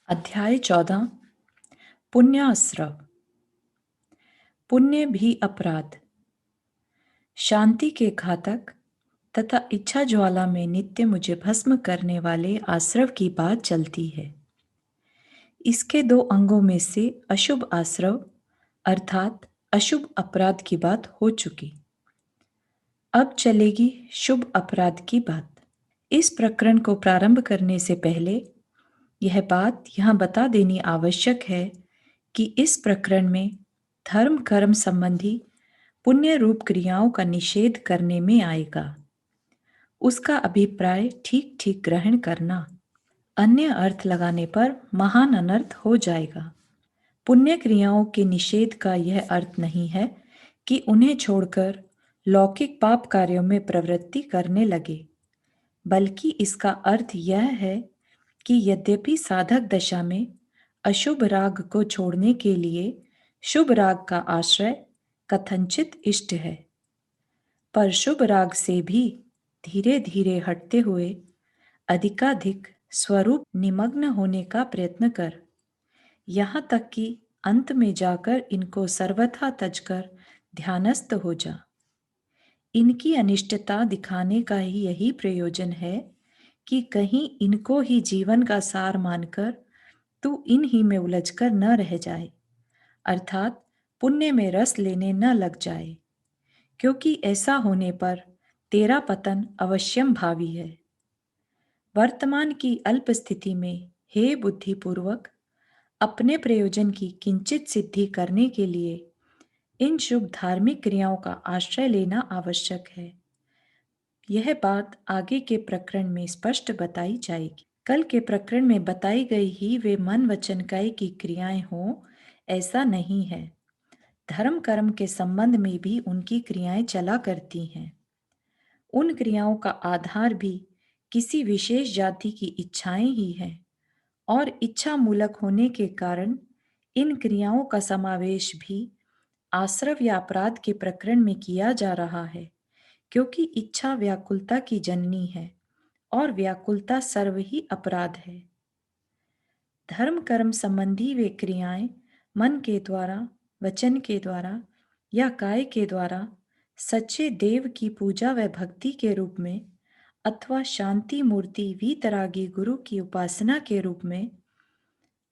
अध्याय 14 पुण्याश्रव। पुण्य भी अपराध। शांति के घातक तथा इच्छा ज्वाला में नित्य मुझे भस्म करने वाले आश्रव की बात चलती है। इसके दो अंगों में से अशुभ आश्रव अर्थात अशुभ अपराध की बात हो चुकी। अब चलेगी शुभ अपराध की बात। इस प्रकरण को प्रारंभ करने से पहले यह बात यहाँ बता देनी आवश्यक है कि इस प्रकरण में धर्म कर्म संबंधी पुण्य रूप क्रियाओं का निषेध करने में आएगा। उसका अभिप्राय ठीक ठीक ग्रहण करना, अन्य अर्थ लगाने पर महान अनर्थ हो जाएगा। पुण्य क्रियाओं के निषेध का यह अर्थ नहीं है कि उन्हें छोड़कर लौकिक पाप कार्यों में प्रवृत्ति करने लगे, बल्कि इसका अर्थ यह है कि यद्यपि साधक दशा में अशुभ राग को छोड़ने के लिए शुभ राग का आश्रय कथनचित इष्ट है, पर शुभ राग से भी धीरे धीरे हटते हुए अधिकाधिक स्वरूप निमग्न होने का प्रयत्न कर, यहाँ तक कि अंत में जाकर इनको सर्वथा तजकर ध्यानस्थ हो जा। इनकी अनिष्टता दिखाने का ही यही प्रयोजन है कि कहीं इनको ही जीवन का सार मानकर तू इन ही में उलझकर न रह जाए, अर्थात पुण्य में रस लेने न लग जाए, क्योंकि ऐसा होने पर तेरा पतन अवश्यम भावी है। वर्तमान की अल्प स्थिति में हे बुद्धिपूर्वक अपने प्रयोजन की किंचित सिद्धि करने के लिए इन शुभ धार्मिक क्रियाओं का आश्रय लेना आवश्यक है। यह बात आगे के प्रकरण में स्पष्ट बताई जाएगी। कल के प्रकरण में बताई गई ही वे मन वचन काय की क्रियाएं हों, ऐसा नहीं है। धर्म कर्म के संबंध में भी उनकी क्रियाएं चला करती हैं। उन क्रियाओं का आधार भी किसी विशेष जाति की इच्छाएं ही हैं, और इच्छा मूलक होने के कारण इन क्रियाओं का समावेश भी आश्रव या अपराध के प्रकरण में किया जा रहा है, क्योंकि इच्छा व्याकुलता की जननी है और व्याकुलता सर्व ही अपराध है। धर्म कर्म संबंधी वे क्रियाएं मन के द्वारा, वचन के द्वारा या काय के द्वारा सच्चे देव की पूजा व भक्ति के रूप में अथवा शांति मूर्ति वीतरागी गुरु की उपासना के रूप में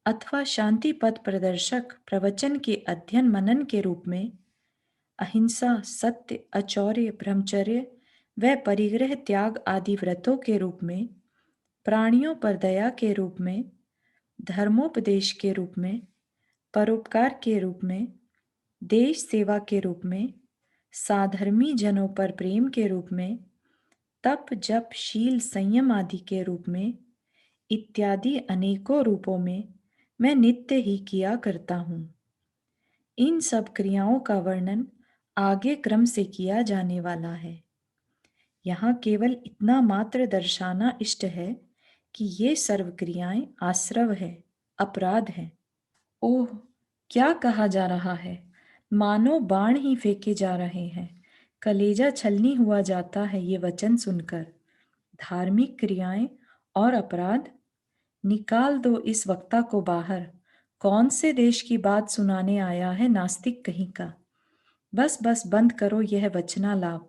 अथवा शांति पथ प्रदर्शक प्रवचन के अध्ययन मनन के रूप में, अहिंसा, सत्य, अचौर्य, ब्रह्मचर्य व परिग्रह त्याग आदि व्रतों के रूप में, प्राणियों पर दया के रूप में, धर्मोपदेश के रूप में, परोपकार के रूप में, देश सेवा के रूप में, साधर्मी जनों पर प्रेम के रूप में, तप जप शील संयम आदि के रूप में इत्यादि अनेकों रूपों में मैं नित्य ही किया करता हूँ। इन सब क्रियाओं का वर्णन आगे क्रम से किया जाने वाला है। यहाँ केवल इतना मात्र दर्शाना इष्ट है कि ये सर्व क्रियाएं आश्रव है, अपराध है। ओह, क्या कहा जा रहा है! मानो बाण ही फेंके जा रहे हैं। कलेजा छलनी हुआ जाता है ये वचन सुनकर। धार्मिक क्रियाएं और अपराध, निकाल दो इस वक्ता को बाहर। कौन से देश की बात सुनाने आया है नास्तिक कहीं का। बस बस बंद करो यह वचनालाप।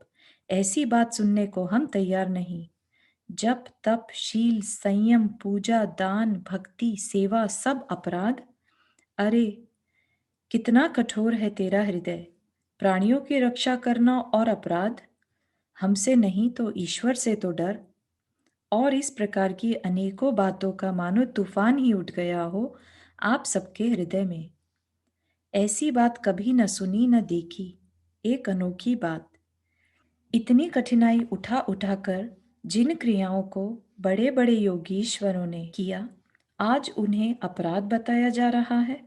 ऐसी बात सुनने को हम तैयार नहीं। जप तप शील संयम पूजा दान भक्ति सेवा सब अपराध। अरे कितना कठोर है तेरा हृदय। प्राणियों की रक्षा करना और अपराध। हमसे नहीं तो ईश्वर से तो डर। और इस प्रकार की अनेकों बातों का मानो तूफान ही उठ गया हो आप सबके हृदय में। ऐसी बात कभी न सुनी न देखी, एक अनोखी बात। इतनी कठिनाई उठा उठाकर जिन क्रियाओं को बड़े बड़े योगीश्वरों ने किया, आज उन्हें अपराध बताया जा रहा है।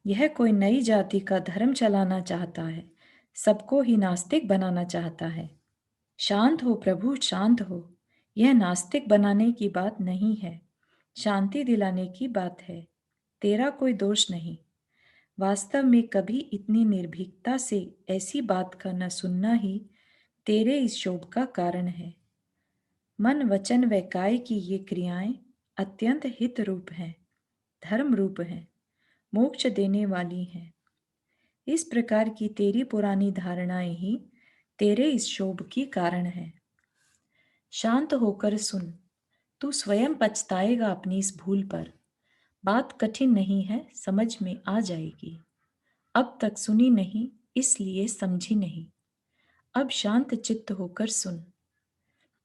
यह कोई नई जाति का धर्म चलाना चाहता है, सबको ही नास्तिक बनाना चाहता है। शांत हो प्रभु, शांत हो। यह नास्तिक बनाने की बात नहीं है, शांति दिलाने की बात है। तेरा कोई दोष नहीं। वास्तव में कभी इतनी निर्भीकता से ऐसी बात का न सुनना ही तेरे इस शोभ का कारण है। मन वचन व काय की ये क्रियाएं अत्यंत हित रूप हैं। धर्म रूप हैं, मोक्ष देने वाली हैं। इस प्रकार की तेरी पुरानी धारणाएं ही तेरे इस शोभ की कारण है। शांत होकर सुन, तू स्वयं पछताएगा अपनी इस भूल पर। बात कठिन नहीं है, समझ में आ जाएगी। अब तक सुनी नहीं, इसलिए समझी नहीं। अब शांत चित्त होकर सुन।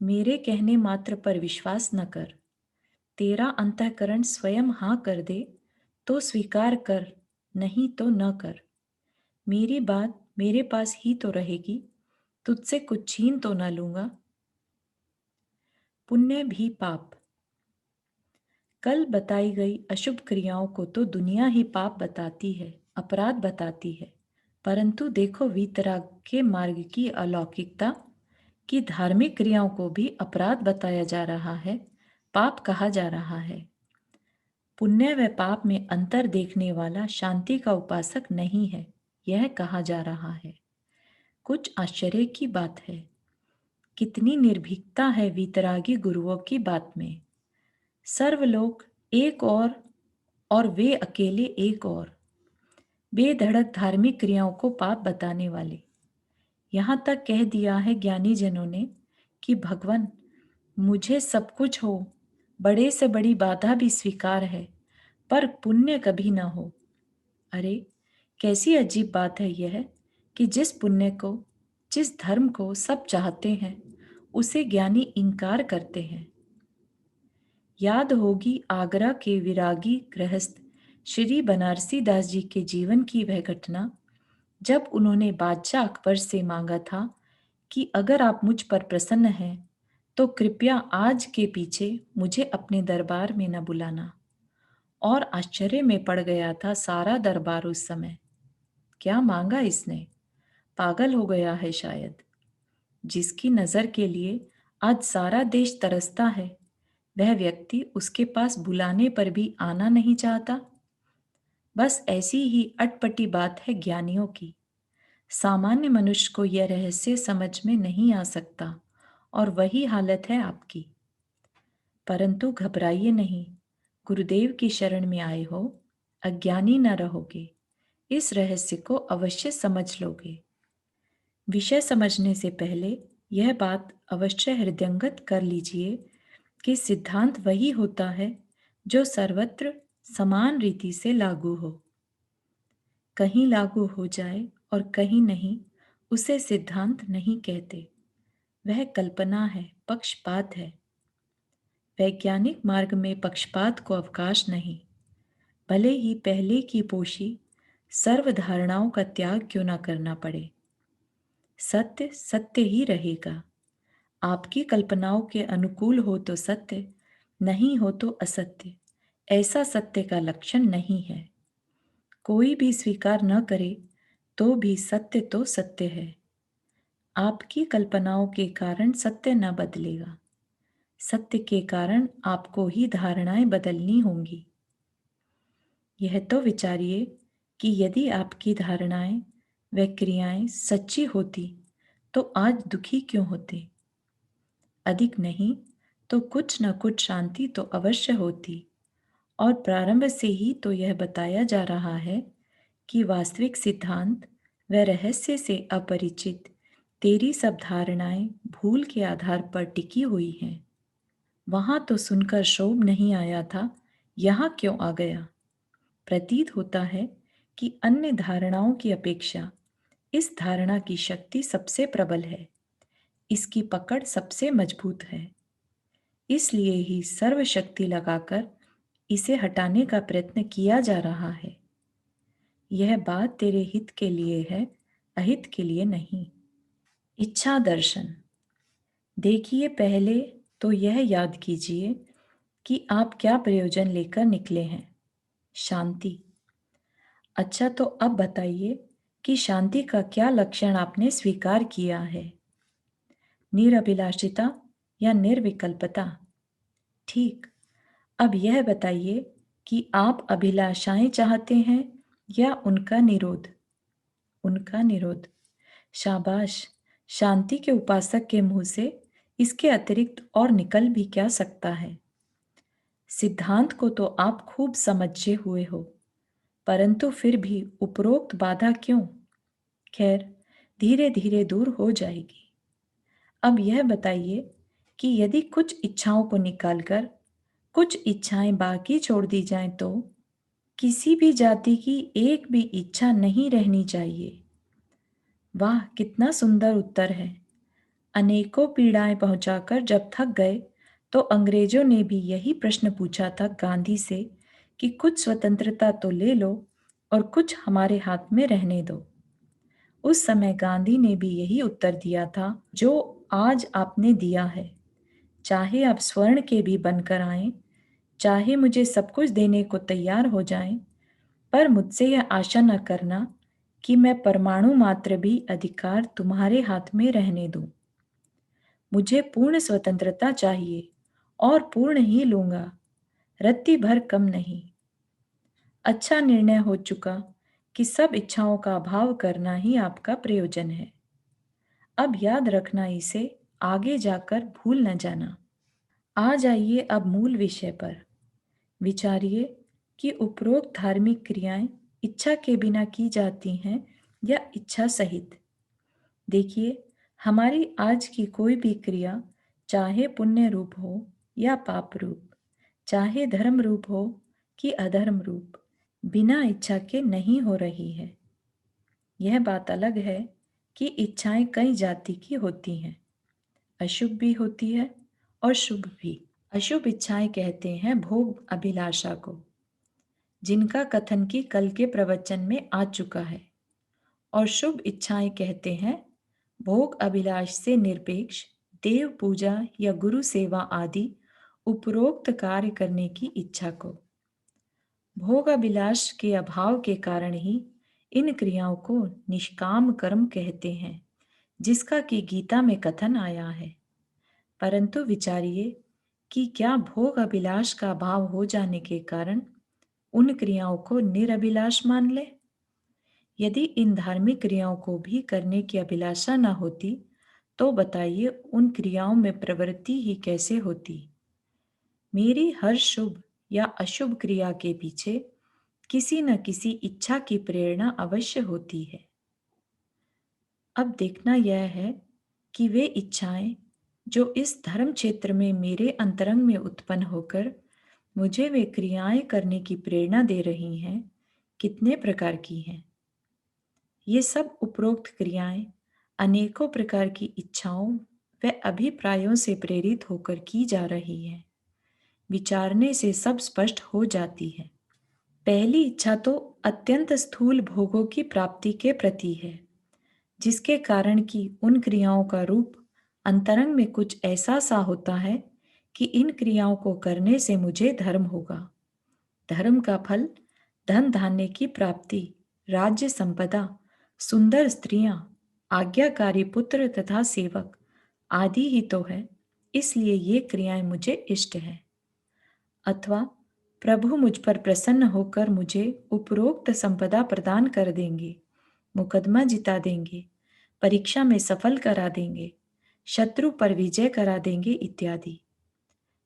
मेरे कहने मात्र पर विश्वास न कर। तेरा अंतःकरण स्वयं हाँ कर दे तो स्वीकार कर, नहीं तो न कर। मेरी बात मेरे पास ही तो रहेगी, तुझसे कुछ छीन तो न लूंगा। पुण्य भी पाप। कल बताई गई अशुभ क्रियाओं को तो दुनिया ही पाप बताती है, अपराध बताती है। परंतु देखो वीतराग के मार्ग की अलौकिकता, कि धार्मिक क्रियाओं को भी अपराध बताया जा रहा है, पाप कहा जा रहा है। पुण्य व पाप में अंतर देखने वाला शांति का उपासक नहीं है, यह कहा जा रहा है। कुछ आश्चर्य की बात है, कितनी निर्भीकता है वीतरागी गुरुओं की बात में। सर्वलोक एक और वे अकेले एक और, बेधड़क धार्मिक क्रियाओं को पाप बताने वाले। यहाँ तक कह दिया है ज्ञानी जनों ने कि भगवान, मुझे सब कुछ हो, बड़े से बड़ी बाधा भी स्वीकार है, पर पुण्य कभी ना हो। अरे कैसी अजीब बात है यह, कि जिस पुण्य को, जिस धर्म को सब चाहते हैं, उसे ज्ञानी इनकार करते हैं। याद होगी आगरा के विरागी गृहस्थ श्री बनारसी दास जी के जीवन की वह घटना, जब उन्होंने बादशाह अकबर से मांगा था कि अगर आप मुझ पर प्रसन्न हैं तो कृपया आज के पीछे मुझे अपने दरबार में न बुलाना। और आश्चर्य में पड़ गया था सारा दरबार उस समय। क्या मांगा इसने? पागल हो गया है शायद। जिसकी नजर के लिए आज सारा देश तरसता है, वह व्यक्ति उसके पास बुलाने पर भी आना नहीं चाहता। बस ऐसी ही अटपटी बात है ज्ञानियों की। सामान्य मनुष्य को यह रहस्य समझ में नहीं आ सकता, और वही हालत है आपकी। परंतु घबराइए नहीं, गुरुदेव की शरण में आए हो, अज्ञानी न रहोगे, इस रहस्य को अवश्य समझ लोगे। विषय समझने से पहले यह बात अवश्य हृदयंगत कर लीजिए कि सिद्धांत वही होता है जो सर्वत्र समान रीति से लागू हो। कहीं लागू हो जाए और कहीं नहीं, उसे सिद्धांत नहीं कहते। वह कल्पना है, पक्षपात है। वैज्ञानिक मार्ग में पक्षपात को अवकाश नहीं। भले ही पहले की पोशी सर्व धारणाओं का त्याग क्यों ना करना पड़े, सत्य सत्य ही रहेगा। आपकी कल्पनाओं के अनुकूल हो तो सत्य, नहीं हो तो असत्य। ऐसा सत्य का लक्षण नहीं है। कोई भी स्वीकार न करे तो भी सत्य तो सत्य है। आपकी कल्पनाओं के कारण सत्य न बदलेगा। सत्य के कारण आपको ही धारणाएं बदलनी होंगी। यह तो विचारिए कि यदि आपकी धारणाएं व क्रियाएं सच्ची होती तो आज दुखी क्यों होते? अधिक नहीं तो कुछ न कुछ शांति तो अवश्य होती। और प्रारंभ से ही तो यह बताया जा रहा है कि वास्तविक सिद्धांत व रहस्य से अपरिचित तेरी सब धारणाएं भूल के आधार पर टिकी हुई हैं। वहां तो सुनकर शोभ नहीं आया था, यहाँ क्यों आ गया? प्रतीत होता है कि अन्य धारणाओं की अपेक्षा इस धारणा की शक्ति सबसे प्रबल है, इसकी पकड़ सबसे मजबूत है। इसलिए ही सर्वशक्ति लगाकर इसे हटाने का प्रयत्न किया जा रहा है। यह बात तेरे हित के लिए है, अहित के लिए नहीं। इच्छा दर्शन। देखिए, पहले तो यह याद कीजिए कि आप क्या प्रयोजन लेकर निकले हैं। शांति। अच्छा, तो अब बताइए कि शांति का क्या लक्षण आपने स्वीकार किया है? निरभिलाषिता या निर्विकल्पता? ठीक। अब यह बताइए कि आप अभिलाषाएं चाहते हैं या उनका निरोध? उनका निरोध। शाबाश। शांति के उपासक के मुंह से इसके अतिरिक्त और निकल भी क्या सकता है? सिद्धांत को तो आप खूब समझे हुए हो, परंतु फिर भी उपरोक्त बाधा क्यों? खैर, धीरे धीरे दूर हो जाएगी। अब यह बताइए कि यदि कुछ इच्छाओं को निकालकर कुछ इच्छाएं बाकी छोड़ दी जाएं तो किसी भी जाति की एक भी इच्छा नहीं रहनी चाहिए। वाह, कितना सुंदर उत्तर है। अनेकों पीड़ाएं पहुंचाकर जब थक गए तो अंग्रेजों ने भी यही प्रश्न पूछा था गांधी से कि कुछ स्वतंत्रता तो ले लो और कुछ हमारे हाथ में रहने दो। उस समय गांधी ने भी यही उत्तर दिया था जो आज आपने दिया है। चाहे आप स्वर्ण के भी बनकर आएं, चाहे मुझे सब कुछ देने को तैयार हो जाएं, पर मुझसे यह आशा न करना कि मैं परमाणु मात्र भी अधिकार तुम्हारे हाथ में रहने दूं। मुझे पूर्ण स्वतंत्रता चाहिए और पूर्ण ही लूंगा, रत्ती भर कम नहीं। अच्छा निर्णय हो चुका कि सब इच्छाओं का अभाव करना ही आपका प्रयोजन है। अब याद रखना, इसे आगे जाकर भूल न जाना। आ जाइए अब मूल विषय पर। विचारिए कि उपरोक्त धार्मिक क्रियाएं इच्छा के बिना की जाती हैं या इच्छा सहित। देखिए, हमारी आज की कोई भी क्रिया, चाहे पुण्य रूप हो या पाप रूप, चाहे धर्म रूप हो कि अधर्म रूप, बिना इच्छा के नहीं हो रही है। यह बात अलग है कि इच्छाएं कई जाति की होती हैं, अशुभ भी होती है और शुभ भी। अशुभ इच्छाएं कहते हैं भोग अभिलाषा को, जिनका कथन की कल के प्रवचन में आ चुका है, और शुभ इच्छाएं कहते हैं भोग अभिलाष से निरपेक्ष देव पूजा या गुरु सेवा आदि उपरोक्त कार्य करने की इच्छा को। भोग अभिलाष के अभाव के कारण ही इन क्रियाओं को निष्काम कर्म कहते हैं, जिसका कि गीता में कथन आया है। परंतु विचारिए कि क्या भोग अभिलाष का अभाव हो जाने के कारण उन क्रियाओं को निरभिलाष मान ले? यदि इन धार्मिक क्रियाओं को भी करने की अभिलाषा न होती तो बताइए उन क्रियाओं में प्रवृत्ति ही कैसे होती? मेरी हर शुभ या अशुभ क्रिया के पीछे किसी न किसी इच्छा की प्रेरणा अवश्य होती है। अब देखना यह है कि वे इच्छाएं जो इस धर्म क्षेत्र में मेरे अंतरंग में उत्पन्न होकर मुझे वे क्रियाएं करने की प्रेरणा दे रही हैं, कितने प्रकार की हैं। ये सब उपरोक्त क्रियाएं अनेकों प्रकार की इच्छाओं व अभिप्रायों से प्रेरित होकर की जा रही हैं। विचारने से सब स्पष्ट हो जाती है। पहली इच्छा तो अत्यंत स्थूल भोगों की प्राप्ति के प्रति है, जिसके कारण कि उन क्रियाओं का रूप अंतरंग में कुछ ऐसा सा होता है कि इन क्रियाओं को करने से मुझे धर्म होगा। धर्म का फल धन धान्य की प्राप्ति, राज्य संपदा, सुंदर स्त्रियां, आज्ञाकारी पुत्र तथा सेवक आदि ही तो है। इसलिए ये क्रियाएं मुझे इष्ट है। अथवा प्रभु मुझ पर प्रसन्न होकर मुझे उपरोक्त संपदा प्रदान कर देंगे, मुकदमा जिता देंगे, परीक्षा में सफल करा देंगे, शत्रु पर विजय करा देंगे इत्यादि।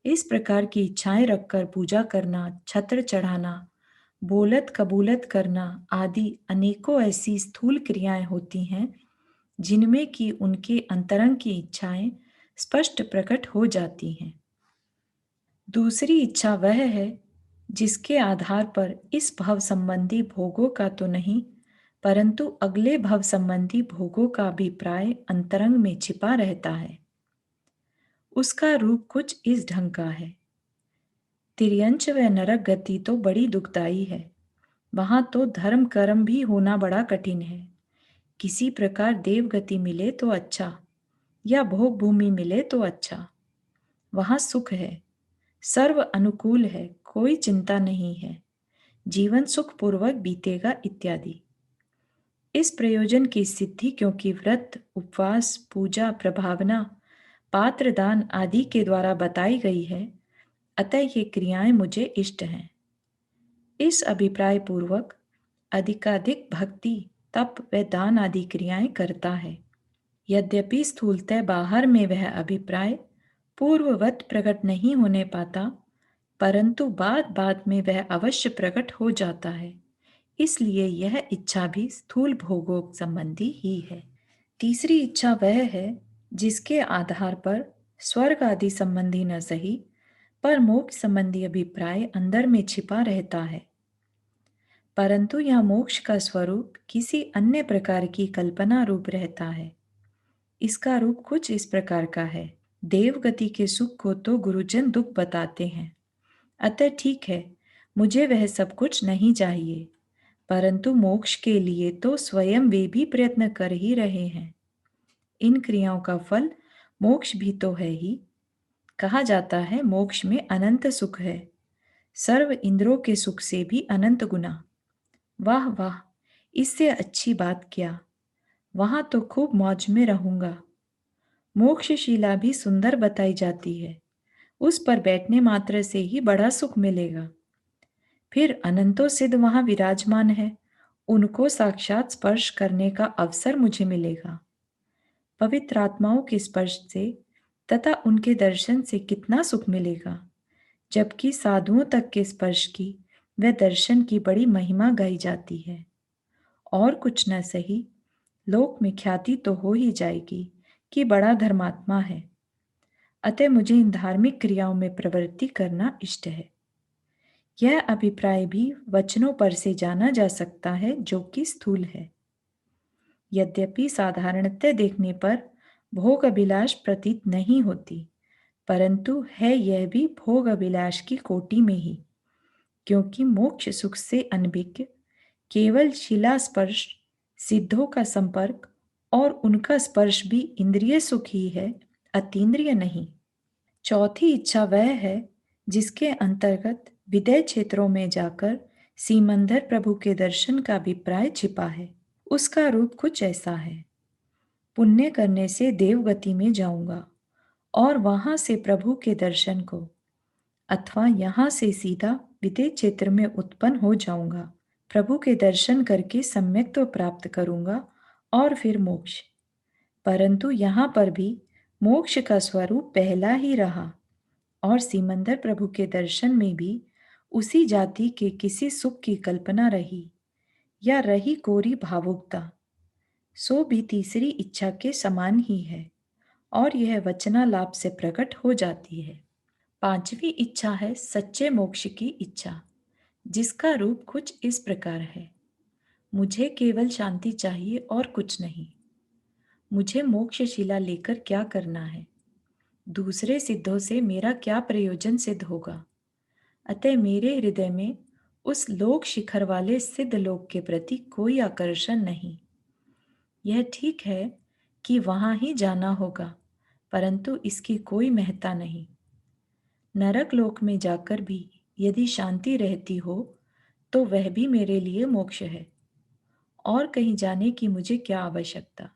इस प्रकार की इच्छाएं रखकर पूजा करना, छत्र चढ़ाना, बोलत कबूलत करना आदि अनेकों ऐसी स्थूल क्रियाएं होती हैं जिनमें कि उनके अंतरंग की इच्छाएं स्पष्ट प्रकट हो जाती हैं। दूसरी इच्छा वह है जिसके आधार पर इस भव संबंधी भोगों का तो नहीं, परंतु अगले भव संबंधी भोगों का अभिप्राय अंतरंग में छिपा रहता है। उसका रूप कुछ इस ढंग का है। तिर्यंच व नरक गति तो बड़ी दुखदाई है, वहां तो धर्म कर्म भी होना बड़ा कठिन है। किसी प्रकार देव गति मिले तो अच्छा, या भोग भूमि मिले तो अच्छा। वहां सुख है, सर्व अनुकूल है, कोई चिंता नहीं है, जीवन सुखपूर्वक बीतेगा इत्यादि। इस प्रयोजन की सिद्धि क्योंकि व्रत, उपवास, पूजा, प्रभावना, पात्रदान आदि के द्वारा बताई गई है, अतः ये क्रियाएं मुझे इष्ट हैं। इस अभिप्राय पूर्वक अधिकाधिक भक्ति, तप व दान आदि क्रियाएं करता है। यद्यपि स्थूलतः बाहर में वह अभिप्राय पूर्ववत प्रकट नहीं होने पाता, परंतु बात बात में वह अवश्य प्रकट हो जाता है। इसलिए यह इच्छा भी स्थूल भोगों संबंधी ही है। तीसरी इच्छा वह है जिसके आधार पर स्वर्ग आदि संबंधी न सही पर मोक्ष संबंधी अभिप्राय अंदर में छिपा रहता है। परंतु यह मोक्ष का स्वरूप किसी अन्य प्रकार की कल्पना रूप रहता है। इसका रूप कुछ इस प्रकार का है। देवगति के सुख को तो गुरुजन दुख बताते हैं, अतः ठीक है, मुझे वह सब कुछ नहीं चाहिए। परंतु मोक्ष के लिए तो स्वयं वे भी प्रयत्न कर ही रहे हैं। इन क्रियाओं का फल मोक्ष भी तो है ही। कहा जाता है मोक्ष में अनंत सुख है, सर्व इंद्रों के सुख से भी अनंत गुना। वाह वाह, इससे अच्छी बात क्या। वहां तो खूब मौज में रहूंगा। मोक्षशिला भी सुंदर बताई जाती है, उस पर बैठने मात्र से ही बड़ा सुख मिलेगा। फिर अनंतो सिद्ध वहां विराजमान है, उनको साक्षात स्पर्श करने का अवसर मुझे मिलेगा। पवित्र आत्माओं के स्पर्श से तथा उनके दर्शन से कितना सुख मिलेगा, जबकि साधुओं तक के स्पर्श की व दर्शन की बड़ी महिमा गाई जाती है। और कुछ न सही, लोक में ख्याति तो हो ही जाएगी कि बड़ा धर्मात्मा है। अतः मुझे इन धार्मिक क्रियाओं में प्रवृत्ति करना इष्ट है। यह अभिप्राय भी वचनों पर से जाना जा सकता है, जो कि स्थूल है। यद्यपि साधारणतः देखने पर भोग अभिलाष प्रतीत नहीं होती, परंतु है यह भी भोग अभिलाष की कोटि में ही, क्योंकि मोक्ष सुख से अनभिज्ञ केवल शिला स्पर्श, सिद्धों का संपर्क और उनका स्पर्श भी इंद्रिय सुख ही है, अतीन्द्रिय नहीं। चौथी इच्छा वह है जिसके अंतर्गत विदय क्षेत्रों में जाकर सीमंदर प्रभु के दर्शन का अभिप्राय छिपा है। उसका रूप कुछ ऐसा है। पुण्य करने से देवगति में जाऊंगा और वहां से प्रभु के दर्शन को, अथवा यहां से सीधा विदेह क्षेत्र में उत्पन्न हो जाऊंगा। प्रभु के दर्शन करके सम्यक्त्व प्राप्त करूंगा और फिर मोक्ष। परंतु यहां पर भी मोक्ष का स्वरूप पहला ही रहा और सीमंदर प्रभु के दर्शन में भी उसी जाति के किसी सुख की कल्पना रही या रही कोरी भावुकता, सो भी तीसरी इच्छा के समान ही है और यह वचनालाप से प्रकट हो जाती है। पांचवी इच्छा है सच्चे मोक्ष की इच्छा, जिसका रूप कुछ इस प्रकार है। मुझे केवल शांति चाहिए और कुछ नहीं। मुझे मोक्षशिला लेकर क्या करना है? दूसरे सिद्धों से मेरा क्या प्रयोजन सिद्ध होगा? अतः मेरे हृदय में उस लोक शिखर वाले सिद्ध लोक के प्रति कोई आकर्षण नहीं। यह ठीक है कि वहां ही जाना होगा, परंतु इसकी कोई महत्ता नहीं। नरक लोक में जाकर भी यदि शांति रहती हो तो वह भी मेरे लिए मोक्ष है। और कहीं जाने की मुझे क्या आवश्यकता?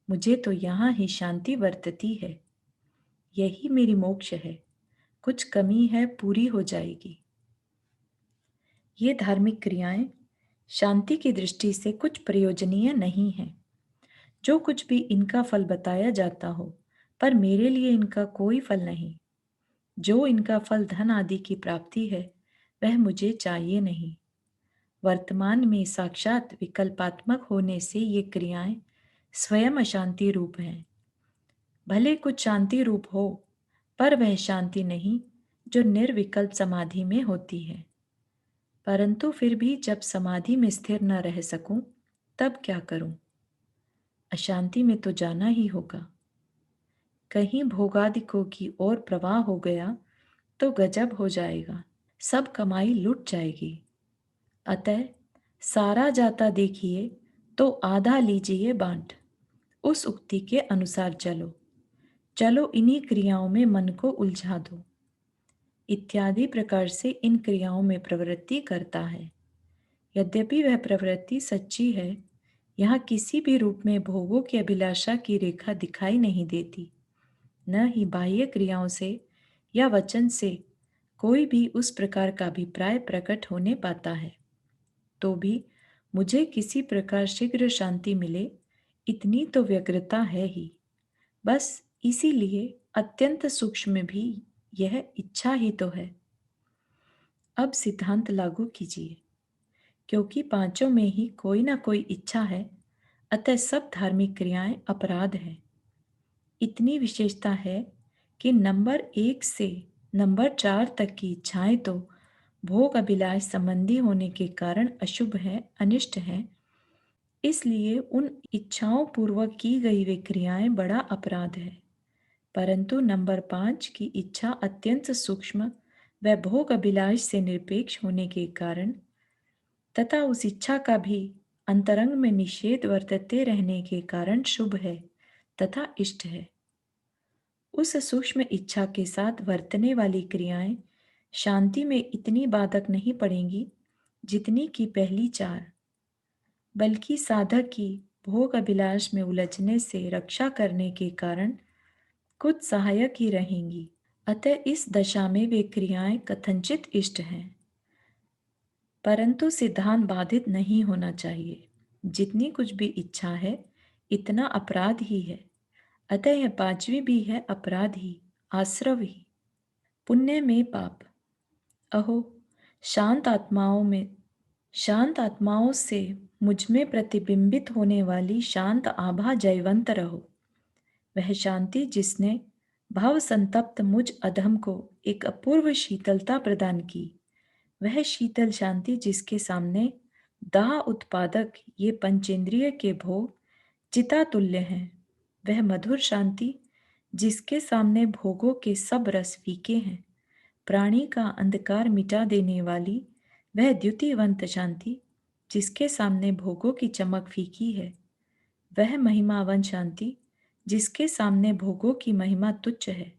मुझे तो यहाँ ही शांति वर्तती है। यही मेरी मोक्ष है। कुछ कमी है, पूरी हो जाएगी। ये धार्मिक क्रियाएं शांति की दृष्टि से कुछ प्रयोजनीय नहीं हैं। जो कुछ भी इनका फल बताया जाता हो, पर मेरे लिए इनका कोई फल नहीं। जो इनका फल धन आदि की प्राप्ति है, वह मुझे चाहिए नहीं। वर्तमान में साक्षात विकल्पात्मक होने से ये क्रियाएं स्वयं अशांति रूप हैं। भले कुछ शांति रूप हो, पर वह शांति नहीं जो निर्विकल्प समाधि में होती है। परंतु फिर भी जब समाधि में स्थिर न रह सकूं, तब क्या करूं? अशांति में तो जाना ही होगा। कहीं भोगादिकों की ओर प्रवाह हो गया तो गजब हो जाएगा, सब कमाई लुट जाएगी। अतः सारा जाता देखिए तो आधा लीजिए बांट। उस उक्ति के अनुसार चलो। चलो इन्हीं क्रियाओं में मन को उलझा दो। इत्यादि प्रकार से इन क्रियाओं में प्रवृत्ति करता है। यद्यपि वह प्रवृत्ति सच्ची है, यहाँ किसी भी रूप में भोगों की अभिलाषा की रेखा दिखाई नहीं देती। न ही बाह्य क्रियाओं से या वचन से कोई भी उस प्रकार का अभिप्राय प्रकट होने पाता है। तो भी मुझे किसी प्रकार शीघ्र शांति मिले, इतनी तो व्यग्रता है ही। बस इसीलिए अत्यंत सूक्ष्म भी यह इच्छा ही तो है। अब सिद्धांत लागू कीजिए। क्योंकि पांचों में ही कोई ना कोई इच्छा है, अतः सब धार्मिक क्रियाएं अपराध है। इतनी विशेषता है कि नंबर 1 से नंबर 4 तक की इच्छाएं तो भोग अभिलाष संबंधी होने के कारण अशुभ है, अनिष्ट है। इसलिए उन इच्छाओं पूर्वक की गई वे क्रियाएं बड़ा अपराध है। परंतु नंबर 5 की इच्छा अत्यंत सूक्ष्म व भोग अभिलाष से निरपेक्ष होने के कारण तथा उस इच्छा का भी अंतरंग में निषेध वर्तते रहने के कारण शुभ है तथा इष्ट है। उस सूक्ष्म इच्छा के साथ वर्तने वाली क्रियाएं शांति में इतनी बाधक नहीं पड़ेंगी जितनी कि पहली चार, बल्कि साधक की भोग अभिलाष में उलझने से रक्षा करने के कारण खुद सहायक ही रहेंगी। अतः इस दशा में वे क्रियाएं कथनचित इष्ट हैं, परंतु सिद्धांत बाधित नहीं होना चाहिए। जितनी कुछ भी इच्छा है, इतना अपराध ही है। अतः यह पांचवी भी है अपराध ही, आश्रव ही। पुण्य में पाप। अहो, शांत आत्माओं में शांत आत्माओं से मुझ में प्रतिबिंबित होने वाली शांत आभा जयवंत रहो। वह शांति जिसने भाव संतप्त मुझ अधम को एक अपूर्व शीतलता प्रदान की, वह शीतल शांति जिसके सामने दाह उत्पादक ये पंचेंद्रिय के भोग चिता तुल्य हैं, वह मधुर शांति जिसके सामने भोगों के सब रस फीके हैं, प्राणी का अंधकार मिटा देने वाली वह द्युतिवंत शांति जिसके सामने भोगों की चमक फीकी है, वह महिमावन शांति जिसके सामने भोगों की महिमा तुच्छ है,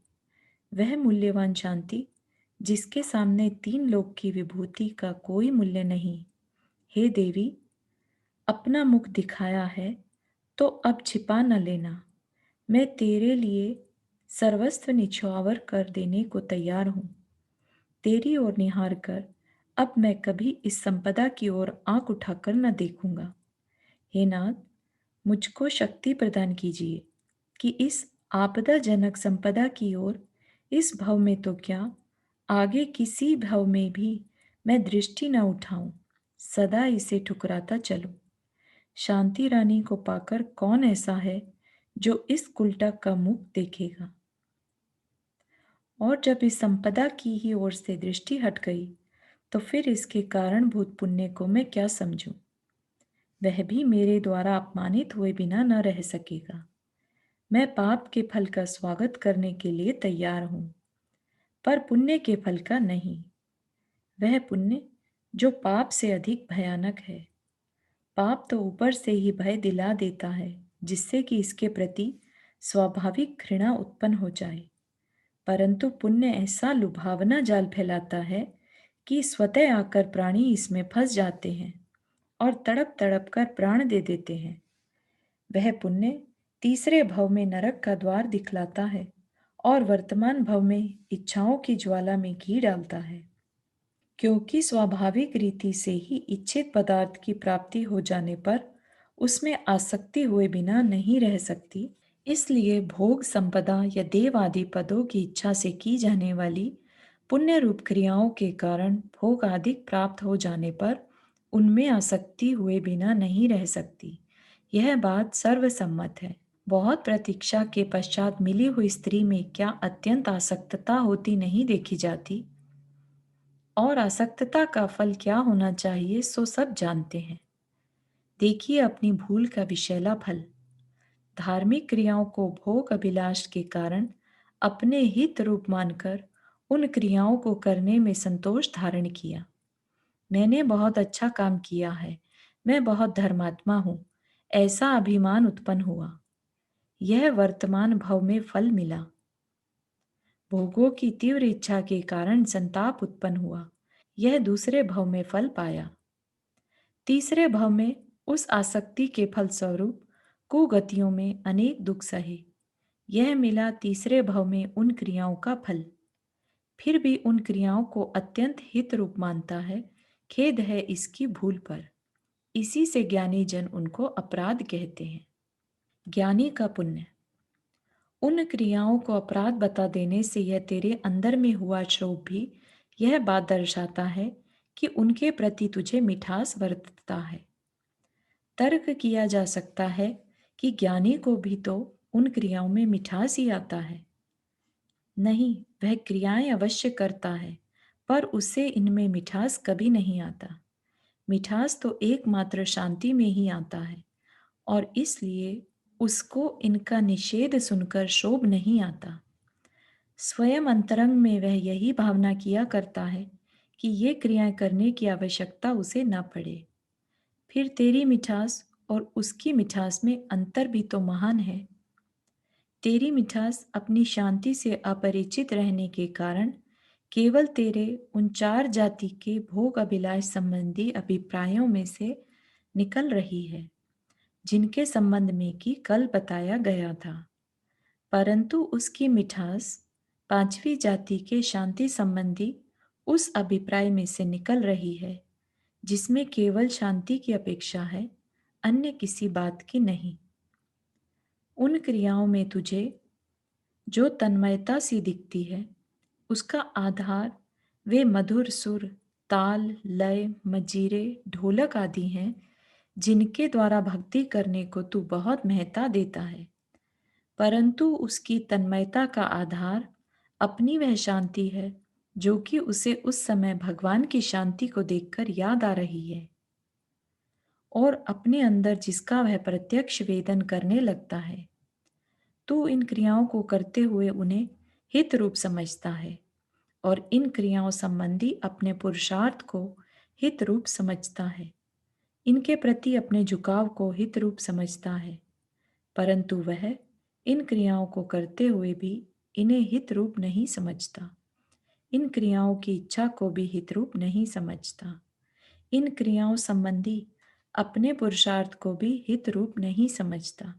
वह मूल्यवान शांति जिसके सामने तीन लोक की विभूति का कोई मूल्य नहीं। हे देवी, अपना मुख दिखाया है तो अब छिपा न लेना। मैं तेरे लिए सर्वस्व निछावर कर देने को तैयार हूं। तेरी ओर निहार कर अब मैं कभी इस संपदा की ओर आंख उठाकर न देखूंगा। हे नाथ, मुझको शक्ति प्रदान कीजिए कि इस आपदाजनक संपदा की ओर इस भव में तो क्या, आगे किसी भव में भी मैं दृष्टि न उठाऊं, सदा इसे ठुकराता चलूं। शांति रानी को पाकर कौन ऐसा है जो इस कुलटक का मुख देखेगा। और जब इस संपदा की ही ओर से दृष्टि हट गई, तो फिर इसके कारणभूत पुण्य को मैं क्या समझूं। वह भी मेरे द्वारा अपमानित हुए बिना न रह सकेगा। मैं पाप के फल का स्वागत करने के लिए तैयार हूं, पर पुण्य के फल का नहीं। वह पुण्य जो पाप से अधिक भयानक है। पाप तो ऊपर से ही भय दिला देता है, जिससे कि इसके प्रति स्वाभाविक घृणा उत्पन्न हो जाए। परंतु पुण्य ऐसा लुभावना जाल फैलाता है कि स्वतः आकर प्राणी इसमें फंस जाते हैं और तड़प तड़प कर प्राण दे देते हैं। वह पुण्य तीसरे भव में नरक का द्वार दिखलाता है और वर्तमान भव में इच्छाओं की ज्वाला में घी डालता है। क्योंकि स्वाभाविक रीति से ही इच्छित पदार्थ की प्राप्ति हो जाने पर उसमें आसक्ति हुए बिना नहीं रह सकती, इसलिए भोग संपदा या देव आदि पदों की इच्छा से की जाने वाली पुण्य रूप क्रियाओं के कारण भोग आदि प्राप्त हो जाने पर उनमें आसक्ति हुए बिना नहीं रह सकती। यह बात सर्वसम्मत है। बहुत प्रतीक्षा के पश्चात मिली हुई स्त्री में क्या अत्यंत आसक्तता होती नहीं देखी जाती, और आसक्तता का फल क्या होना चाहिए सो सब जानते हैं। देखिए अपनी भूल का विषैला फल। धार्मिक क्रियाओं को भोग अभिलाष के कारण अपने हित रूप मानकर उन क्रियाओं को करने में संतोष धारण किया। मैंने बहुत अच्छा काम किया है, मैं बहुत धर्मात्मा हूं, ऐसा अभिमान उत्पन्न हुआ। यह वर्तमान भव में फल मिला। भोगों की तीव्र इच्छा के कारण संताप उत्पन्न हुआ। यह दूसरे भव में फल पाया। तीसरे भव में उस आसक्ति के फलस्वरूप कुगतियों में अनेक दुख सहे। यह मिला तीसरे भव में उन क्रियाओं का फल। फिर भी उन क्रियाओं को अत्यंत हित रूप मानता है। खेद है इसकी भूल पर। इसी से ज्ञानी जन उनको अपराध कहते हैं। ज्ञानी का पुण्य। उन क्रियाओं को अपराध बता देने से यह तेरे अंदर में हुआ क्षोभ भी यह बात दर्शाता है कि उनके प्रति तुझे मिठास बरतता है। तर्क किया जा सकता है कि ज्ञानी को भी तो उन क्रियाओं में मिठास ही आता है। नहीं, वह क्रियाएं अवश्य करता है, पर उससे इनमें मिठास कभी नहीं आता। मिठास तो एकमात्र शांति में ही आता है, और इसलिए उसको इनका निषेध सुनकर शोभ नहीं आता। स्वयं अंतरंग में वह यही भावना किया करता है कि ये क्रियाएं करने की आवश्यकता उसे न पड़े। फिर तेरी मिठास और उसकी मिठास में अंतर भी तो महान है। तेरी मिठास अपनी शांति से अपरिचित रहने के कारण केवल तेरे उन चार जाति के भोग अभिलाष संबंधी अभिप्रायों में से निकल रही है, जिनके संबंध में कि कल बताया गया था। परंतु उसकी मिठास पांचवी जाति के शांति संबंधी उस अभिप्राय में से निकल रही है, जिसमें केवल शांति की अपेक्षा है, अन्य किसी बात की नहीं। उन क्रियाओं में तुझे जो तन्मयता सी दिखती है, उसका आधार वे मधुर सुर, ताल, लय, मजीरे, ढोलक आदि हैं, जिनके द्वारा भक्ति करने को तू बहुत महत्ता देता है। परंतु उसकी तन्मयता का आधार अपनी वह शांति है, जो कि उसे उस समय भगवान की शांति को देखकर याद आ रही है, और अपने अंदर जिसका वह प्रत्यक्ष वेदन करने लगता है। तू इन क्रियाओं को करते हुए उन्हें हित रूप समझता है, और इन क्रियाओं संबंधी अपने पुरुषार्थ को हित रूप समझता है। इनके प्रति अपने झुकाव को हित रूप समझता है, परंतु वह इन क्रियाओं को करते हुए भी इन्हें हित रूप नहीं समझता। इन क्रियाओं की इच्छा को भी हित रूप नहीं समझता। इन क्रियाओं संबंधी अपने पुरुषार्थ को भी हित रूप नहीं समझता,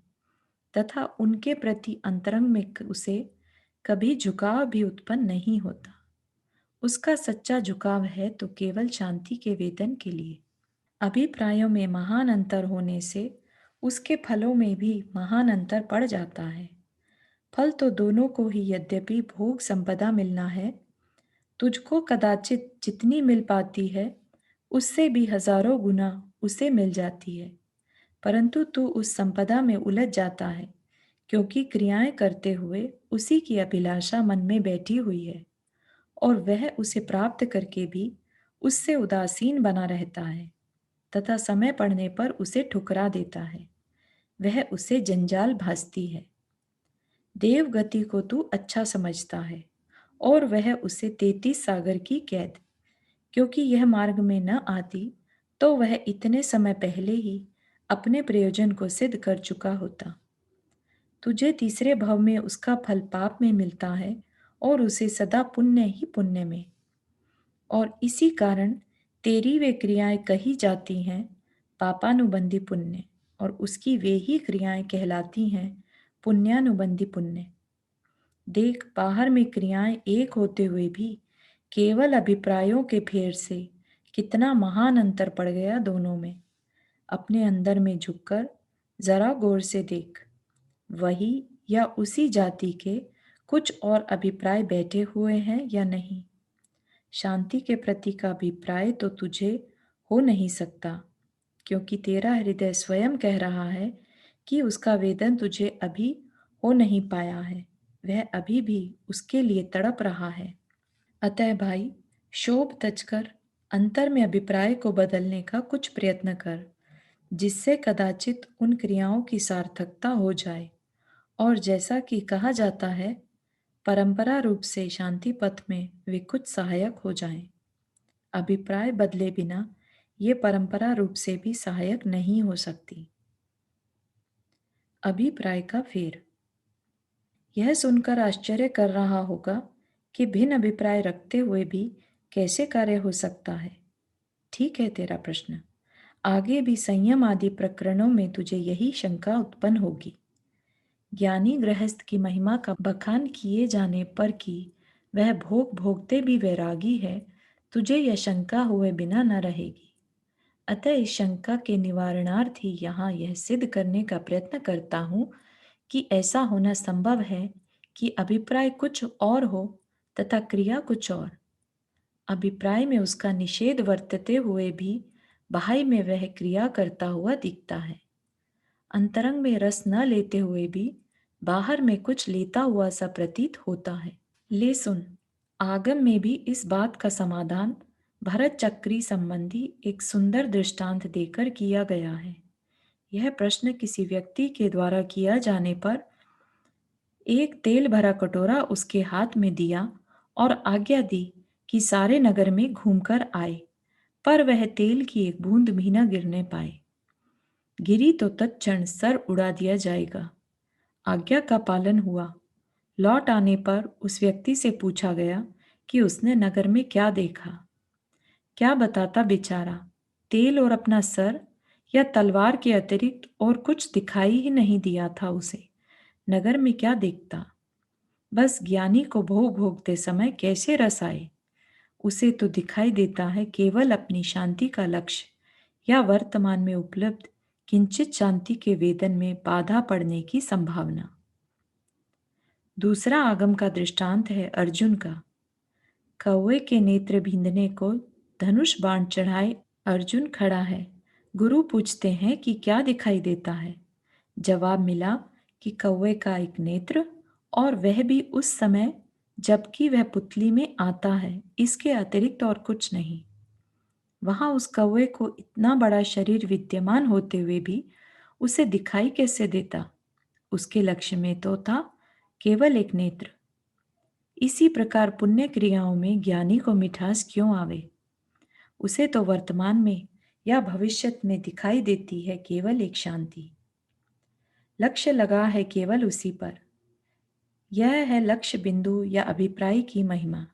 तथा उनके प्रति अंतरंग में उसे कभी झुकाव भी उत्पन्न नहीं होता। उसका सच्चा झुकाव है तो केवल शांति के वेदन के लिए। अभिप्रायों में महान अंतर होने से उसके फलों में भी महान अंतर पड़ जाता है। फल तो दोनों को ही यद्यपि भोग संपदा मिलना है, तुझको कदाचित जितनी मिल पाती है उससे भी हजारों गुना उसे मिल जाती है, परंतु तू उस संपदा में उलझ जाता है, क्योंकि क्रियाएं करते हुए उसी की अभिलाषा मन में बैठी हुई है, और वह उसे प्राप्त करके भी उससे उदासीन बना रहता है, तथा समय पड़ने पर उसे ठुकरा देता है। वह उसे जंजाल भासती है। देव गति को तू अच्छा समझता है, और वह उसे 33 सागर की कैद, क्योंकि यह मार्ग में न आती तो वह इतने समय पहले ही अपने प्रयोजन को सिद्ध कर चुका होता। तुझे तीसरे भाव में उसका फल पाप में मिलता है, और उसे सदा पुण्य ही पुण्य में। और इसी कारण तेरी वे क्रियाएं कही जाती हैं पापानुबंधी पुण्य, और उसकी वे ही क्रियाएं कहलाती हैं पुण्यानुबंधी पुण्य। देख, बाहर में क्रियाएं एक होते हुए भी केवल अभिप्रायों के फेर से कितना महान अंतर पड़ गया दोनों में। अपने अंदर में झुककर जरा गौर से देख, वही या उसी जाति के कुछ और अभिप्राय बैठे हुए हैं या नहीं। शांति के प्रति का अभिप्राय तो तुझे हो नहीं सकता, क्योंकि तेरा हृदय स्वयं कह रहा है कि उसका वेदन तुझे अभी हो नहीं पाया है, वह अभी भी उसके लिए तड़प रहा है। अतः भाई, शोभ तजकर अंतर में अभिप्राय को बदलने का कुछ प्रयत्न कर, जिससे कदाचित उन क्रियाओं की सार्थकता हो जाए, और जैसा कि कहा जाता है, परंपरा रूप से शांति पथ में वे कुछ सहायक हो जाएं। अभिप्राय बदले बिना ये परंपरा रूप से भी सहायक नहीं हो सकती। अभिप्राय का फेर। यह सुनकर आश्चर्य कर रहा होगा कि भिन्न अभिप्राय रखते हुए भी कैसे कार्य हो सकता है। ठीक है तेरा प्रश्न। आगे भी संयम आदि प्रकरणों में तुझे यही शंका उत्पन्न होगी। ज्ञानी गृहस्थ की महिमा का बखान किए जाने पर कि वह भोग भोगते भी वैरागी है, तुझे यह शंका हुए बिना न रहेगी। अतः इस शंका के निवारणार्थ ही यहाँ यह सिद्ध करने का प्रयत्न करता हूँ कि ऐसा होना संभव है कि अभिप्राय कुछ और हो तथा क्रिया कुछ और। अभिप्राय में उसका निषेध वर्तते हुए भी बाह्य में वह क्रिया करता हुआ दिखता है। अंतरंग में रस न लेते हुए भी बाहर में कुछ लेता हुआ सा प्रतीत होता है। ले सुन, आगम में भी इस बात का समाधान भरत चक्री संबंधी एक सुंदर दृष्टांत देकर किया गया है। यह प्रश्न किसी व्यक्ति के द्वारा किया जाने पर एक तेल भरा कटोरा उसके हाथ में दिया और आज्ञा दी कि सारे नगर में घूमकर आए, पर वह तेल की एक बूंद भी न गिरने पाए। गिरी तो तत्क्षण सर उड़ा दिया जाएगा। आज्ञा का पालन हुआ। लौट आने पर उस व्यक्ति से पूछा गया कि उसने नगर में क्या देखा। क्या बताता बेचारा, तेल और अपना सर, या तलवार के अतिरिक्त और कुछ दिखाई ही नहीं दिया था उसे। नगर में क्या देखता। बस ज्ञानी को भोग भोगते समय कैसे रस आए, उसे तो दिखाई देता है केवल अपनी शांति का लक्ष्य या वर्तमान में उपलब्ध किंचित शांति के वेदन में बाधा पड़ने की संभावना। दूसरा आगम का दृष्टांत है अर्जुन का। कौवे के नेत्र बींधने को धनुष बाण चढ़ाए अर्जुन खड़ा है। गुरु पूछते हैं कि क्या दिखाई देता है। जवाब मिला कि कौवे का एक नेत्र, और वह भी उस समय जबकि वह पुतली में आता है, इसके अतिरिक्त और कुछ नहीं। वहां उस कौवे को इतना बड़ा शरीर विद्यमान होते हुए भी उसे दिखाई कैसे देता। उसके लक्ष्य में तो था केवल एक नेत्र। इसी प्रकार पुण्य क्रियाओं में ज्ञानी को मिठास क्यों आवे। उसे तो वर्तमान में या भविष्य में दिखाई देती है केवल एक शांति। लक्ष्य लगा है केवल उसी पर। यह है लक्ष्य बिंदु या अभिप्राय की महिमा।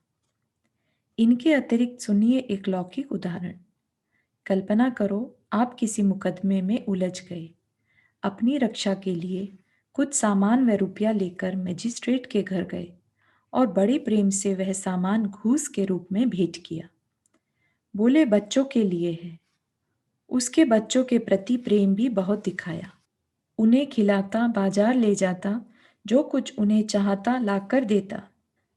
इनके अतिरिक्त सुनिए एक लौकिक उदाहरण। कल्पना करो, आप किसी मुकदमे में उलझ गए। अपनी रक्षा के लिए कुछ सामान व रुपया लेकर मजिस्ट्रेट के घर गए और बड़े प्रेम से वह सामान घूस के रूप में भेंट किया। बोले बच्चों के लिए है। उसके बच्चों के प्रति प्रेम भी बहुत दिखाया। उन्हें खिलाता, बाजार ले जाता, जो कुछ उन्हें चाहता लाकर देता।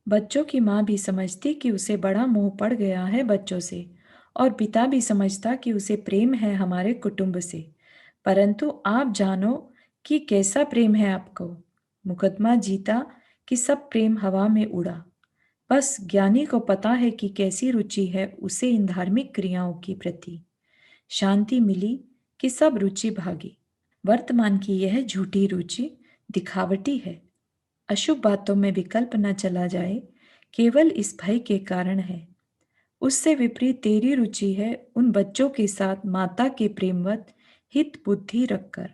बच्चों की माँ भी समझती कि उसे बड़ा मोह पड़ गया है बच्चों से, और पिता भी समझता कि उसे प्रेम है हमारे कुटुंब से। परंतु आप जानो कि कैसा प्रेम है आपको। मुकदमा जीता कि सब प्रेम हवा में उड़ा। बस ज्ञानी को पता है कि कैसी रुचि है उसे इन धार्मिक क्रियाओं के प्रति। शांति मिली कि सब रुचि भागी। वर्तमान की यह झूठी रुचि दिखावटी है। अशुभ बातों में विकल्प न चला जाए, केवल इस भय के कारण है। उससे विपरीत तेरी रुचि है उन बच्चों के साथ माता के प्रेमवत हित बुद्धि रखकर।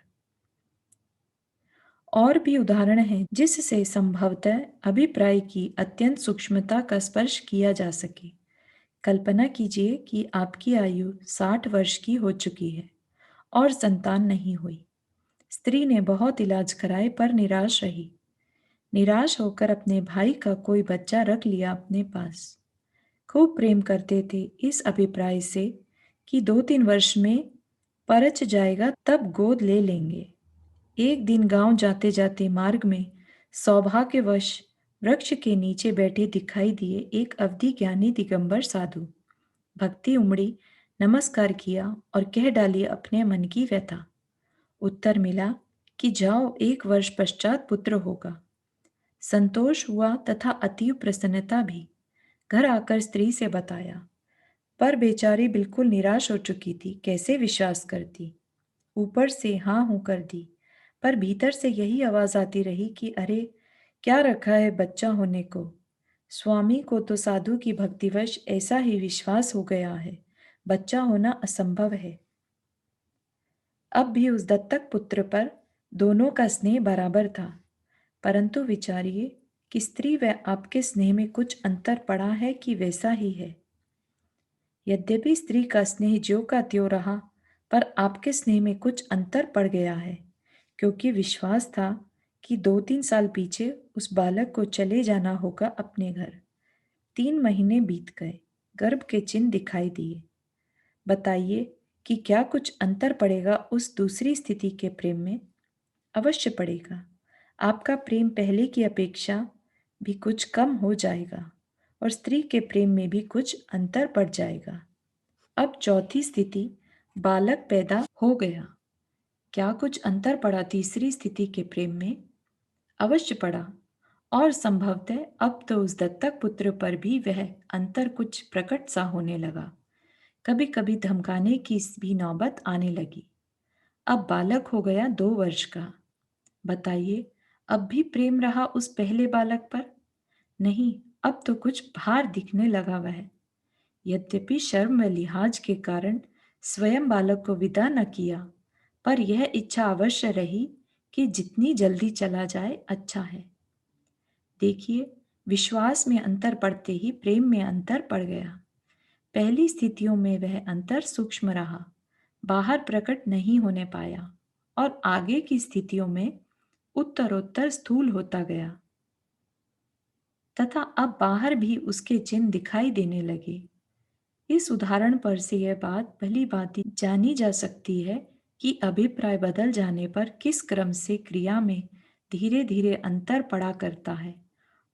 और भी उदाहरण हैं जिससे संभवतः अभिप्राय की अत्यंत सूक्ष्मता का स्पर्श किया जा सके। कल्पना कीजिए कि आपकी आयु 60 वर्ष की हो चुकी है और संतान नहीं हुई। स्त्री ने बहुत इलाज कराए पर निराश रही। निराश होकर अपने भाई का कोई बच्चा रख लिया अपने पास। खूब प्रेम करते थे इस अभिप्राय से कि 2-3 वर्ष में परच जाएगा तब गोद ले लेंगे। एक दिन गांव जाते जाते मार्ग में सौभाग्यवश वृक्ष के नीचे बैठे दिखाई दिए एक अवधि ज्ञानी दिगंबर साधु। भक्ति उमड़ी, नमस्कार किया और कह डाली अपने मन की व्यथा। उत्तर मिला कि जाओ, 1 वर्ष पश्चात पुत्र होगा। संतोष हुआ तथा अतीव प्रसन्नता भी। घर आकर स्त्री से बताया, पर बेचारी बिल्कुल निराश हो चुकी थी। कैसे विश्वास करती। ऊपर से हाँ हूं कर दी, पर भीतर से यही आवाज आती रही कि अरे, क्या रखा है बच्चा होने को। स्वामी को तो साधु की भक्तिवश ऐसा ही विश्वास हो गया है, बच्चा होना असंभव है। अब भी उस दत्तक पुत्र पर दोनों का स्नेह बराबर था, परंतु विचारिए कि स्त्री व आपके स्नेह में कुछ अंतर पड़ा है कि वैसा ही है। यद्यपि स्त्री का स्नेह ज्यों का त्यों रहा, पर आपके स्नेह में कुछ अंतर पड़ गया है, क्योंकि विश्वास था कि 2-3 साल पीछे उस बालक को चले जाना होगा अपने घर। 3 महीने बीत गए, गर्भ के चिन्ह दिखाई दिए। बताइए कि क्या कुछ अंतर पड़ेगा उस दूसरी स्थिति के प्रेम में। अवश्य पड़ेगा। आपका प्रेम पहले की अपेक्षा भी कुछ कम हो जाएगा। और स्त्री के प्रेम में भी कुछ अंतर पड़ जाएगा। अब चौथी स्थिति, बालक पैदा हो गया। क्या कुछ अंतर पड़ा तीसरी स्थिति के प्रेम में? अवश्य पड़ा। और संभवतः अब तो उस दत्तक पुत्र पर भी वह अंतर कुछ प्रकट सा होने लगा। कभी कभी धमकाने की भी नौबत आने लगी। अब बालक हो गया 2 वर्ष का। बताइए, अब भी प्रेम रहा उस पहले बालक पर? नहीं, अब तो कुछ भार दिखने लगा वह। यद्यपि शर्म व लिहाज के कारण स्वयं बालक को विदा न किया, पर यह इच्छा अवश्य रही कि जितनी जल्दी चला जाए अच्छा है। देखिए, विश्वास में अंतर पड़ते ही प्रेम में अंतर पड़ गया। पहली स्थितियों में वह अंतर सूक्ष्म रहा, बाहर प्रकट नहीं होने पाया, और आगे की स्थितियों में उत्तरोत्तर स्थूल होता गया तथा अब बाहर भी उसके चिन्ह दिखाई देने लगे। इस उदाहरण पर से यह बात भली भांति जानी जा सकती है कि अभिप्राय बदल जाने पर किस क्रम से क्रिया में धीरे धीरे अंतर पड़ा करता है,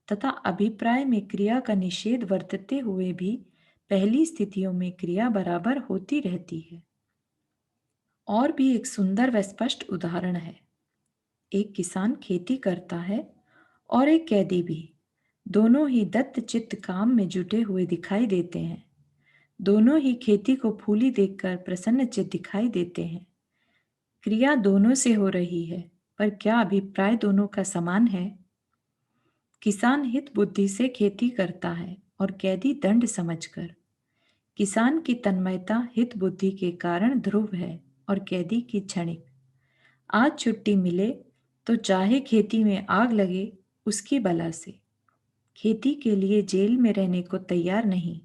तथा अभिप्राय में क्रिया का निषेध वर्तते हुए भी पहली स्थितियों में क्रिया बराबर होती रहती है। और भी एक सुंदर व स्पष्ट उदाहरण है। एक किसान खेती करता है और एक कैदी भी। दोनों ही दत्त चित्त काम में जुटे हुए दिखाई देते हैं। दोनों ही खेती को फूली देखकर प्रसन्नचित्त दिखाई देते हैं। क्रिया दोनों से हो रही है, पर क्या अभिप्राय दोनों का समान है? किसान हित बुद्धि से खेती करता है और कैदी दंड समझकर। किसान की तन्मयता हित बुद्धि के कारण ध्रुव है और कैदी की क्षणिक। आज छुट्टी मिले तो चाहे खेती में आग लगे उसकी बला से, खेती के लिए जेल में रहने को तैयार नहीं।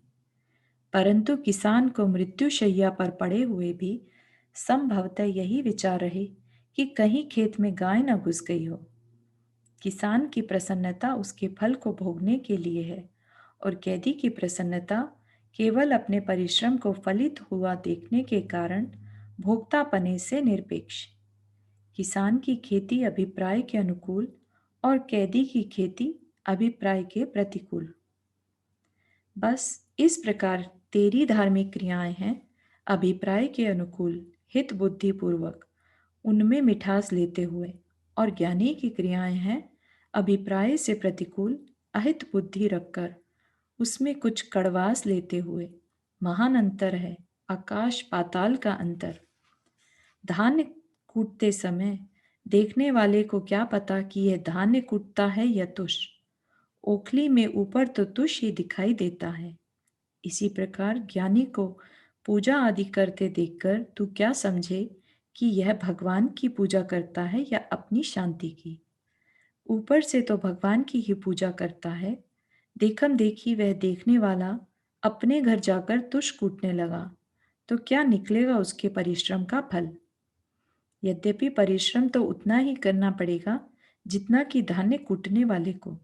परंतु किसान को मृत्युशैया पर पड़े हुए भी संभवतः यही विचार रहे कि कहीं खेत में गाय न घुस गई हो। किसान की प्रसन्नता उसके फल को भोगने के लिए है, और कैदी की प्रसन्नता केवल अपने परिश्रम को फलित हुआ देखने के कारण भोक्तापने से निरपेक्ष। किसान की खेती अभिप्राय के अनुकूल और कैदी की खेती अभिप्राय के प्रतिकूल। बस इस प्रकार तेरी धार्मिक क्रियाएं हैं अभिप्राय के अनुकूल हित बुद्धि पूर्वक उनमें मिठास लेते हुए, और ज्ञानी की क्रियाएं हैं अभिप्राय से प्रतिकूल अहित बुद्धि रखकर उसमें कुछ कड़वास लेते हुए। महान अंतर है, आकाश पाताल का अंतर। धान्य कूटते समय देखने वाले को क्या पता कि यह धान्य कूटता है या तुष। ओखली में ऊपर तो तुष ही दिखाई देता है। इसी प्रकार ज्ञानी को पूजा आदि करते देखकर तू क्या समझे कि यह भगवान की पूजा करता है या अपनी शांति की। ऊपर से तो भगवान की ही पूजा करता है, देखम देखी वह देखने वाला अपने घर जाकर तुष कूटने लगा तो क्या निकलेगा उसके परिश्रम का फल। यद्यपि परिश्रम तो उतना ही करना पड़ेगा जितना कि धान्य कूटने वाले को।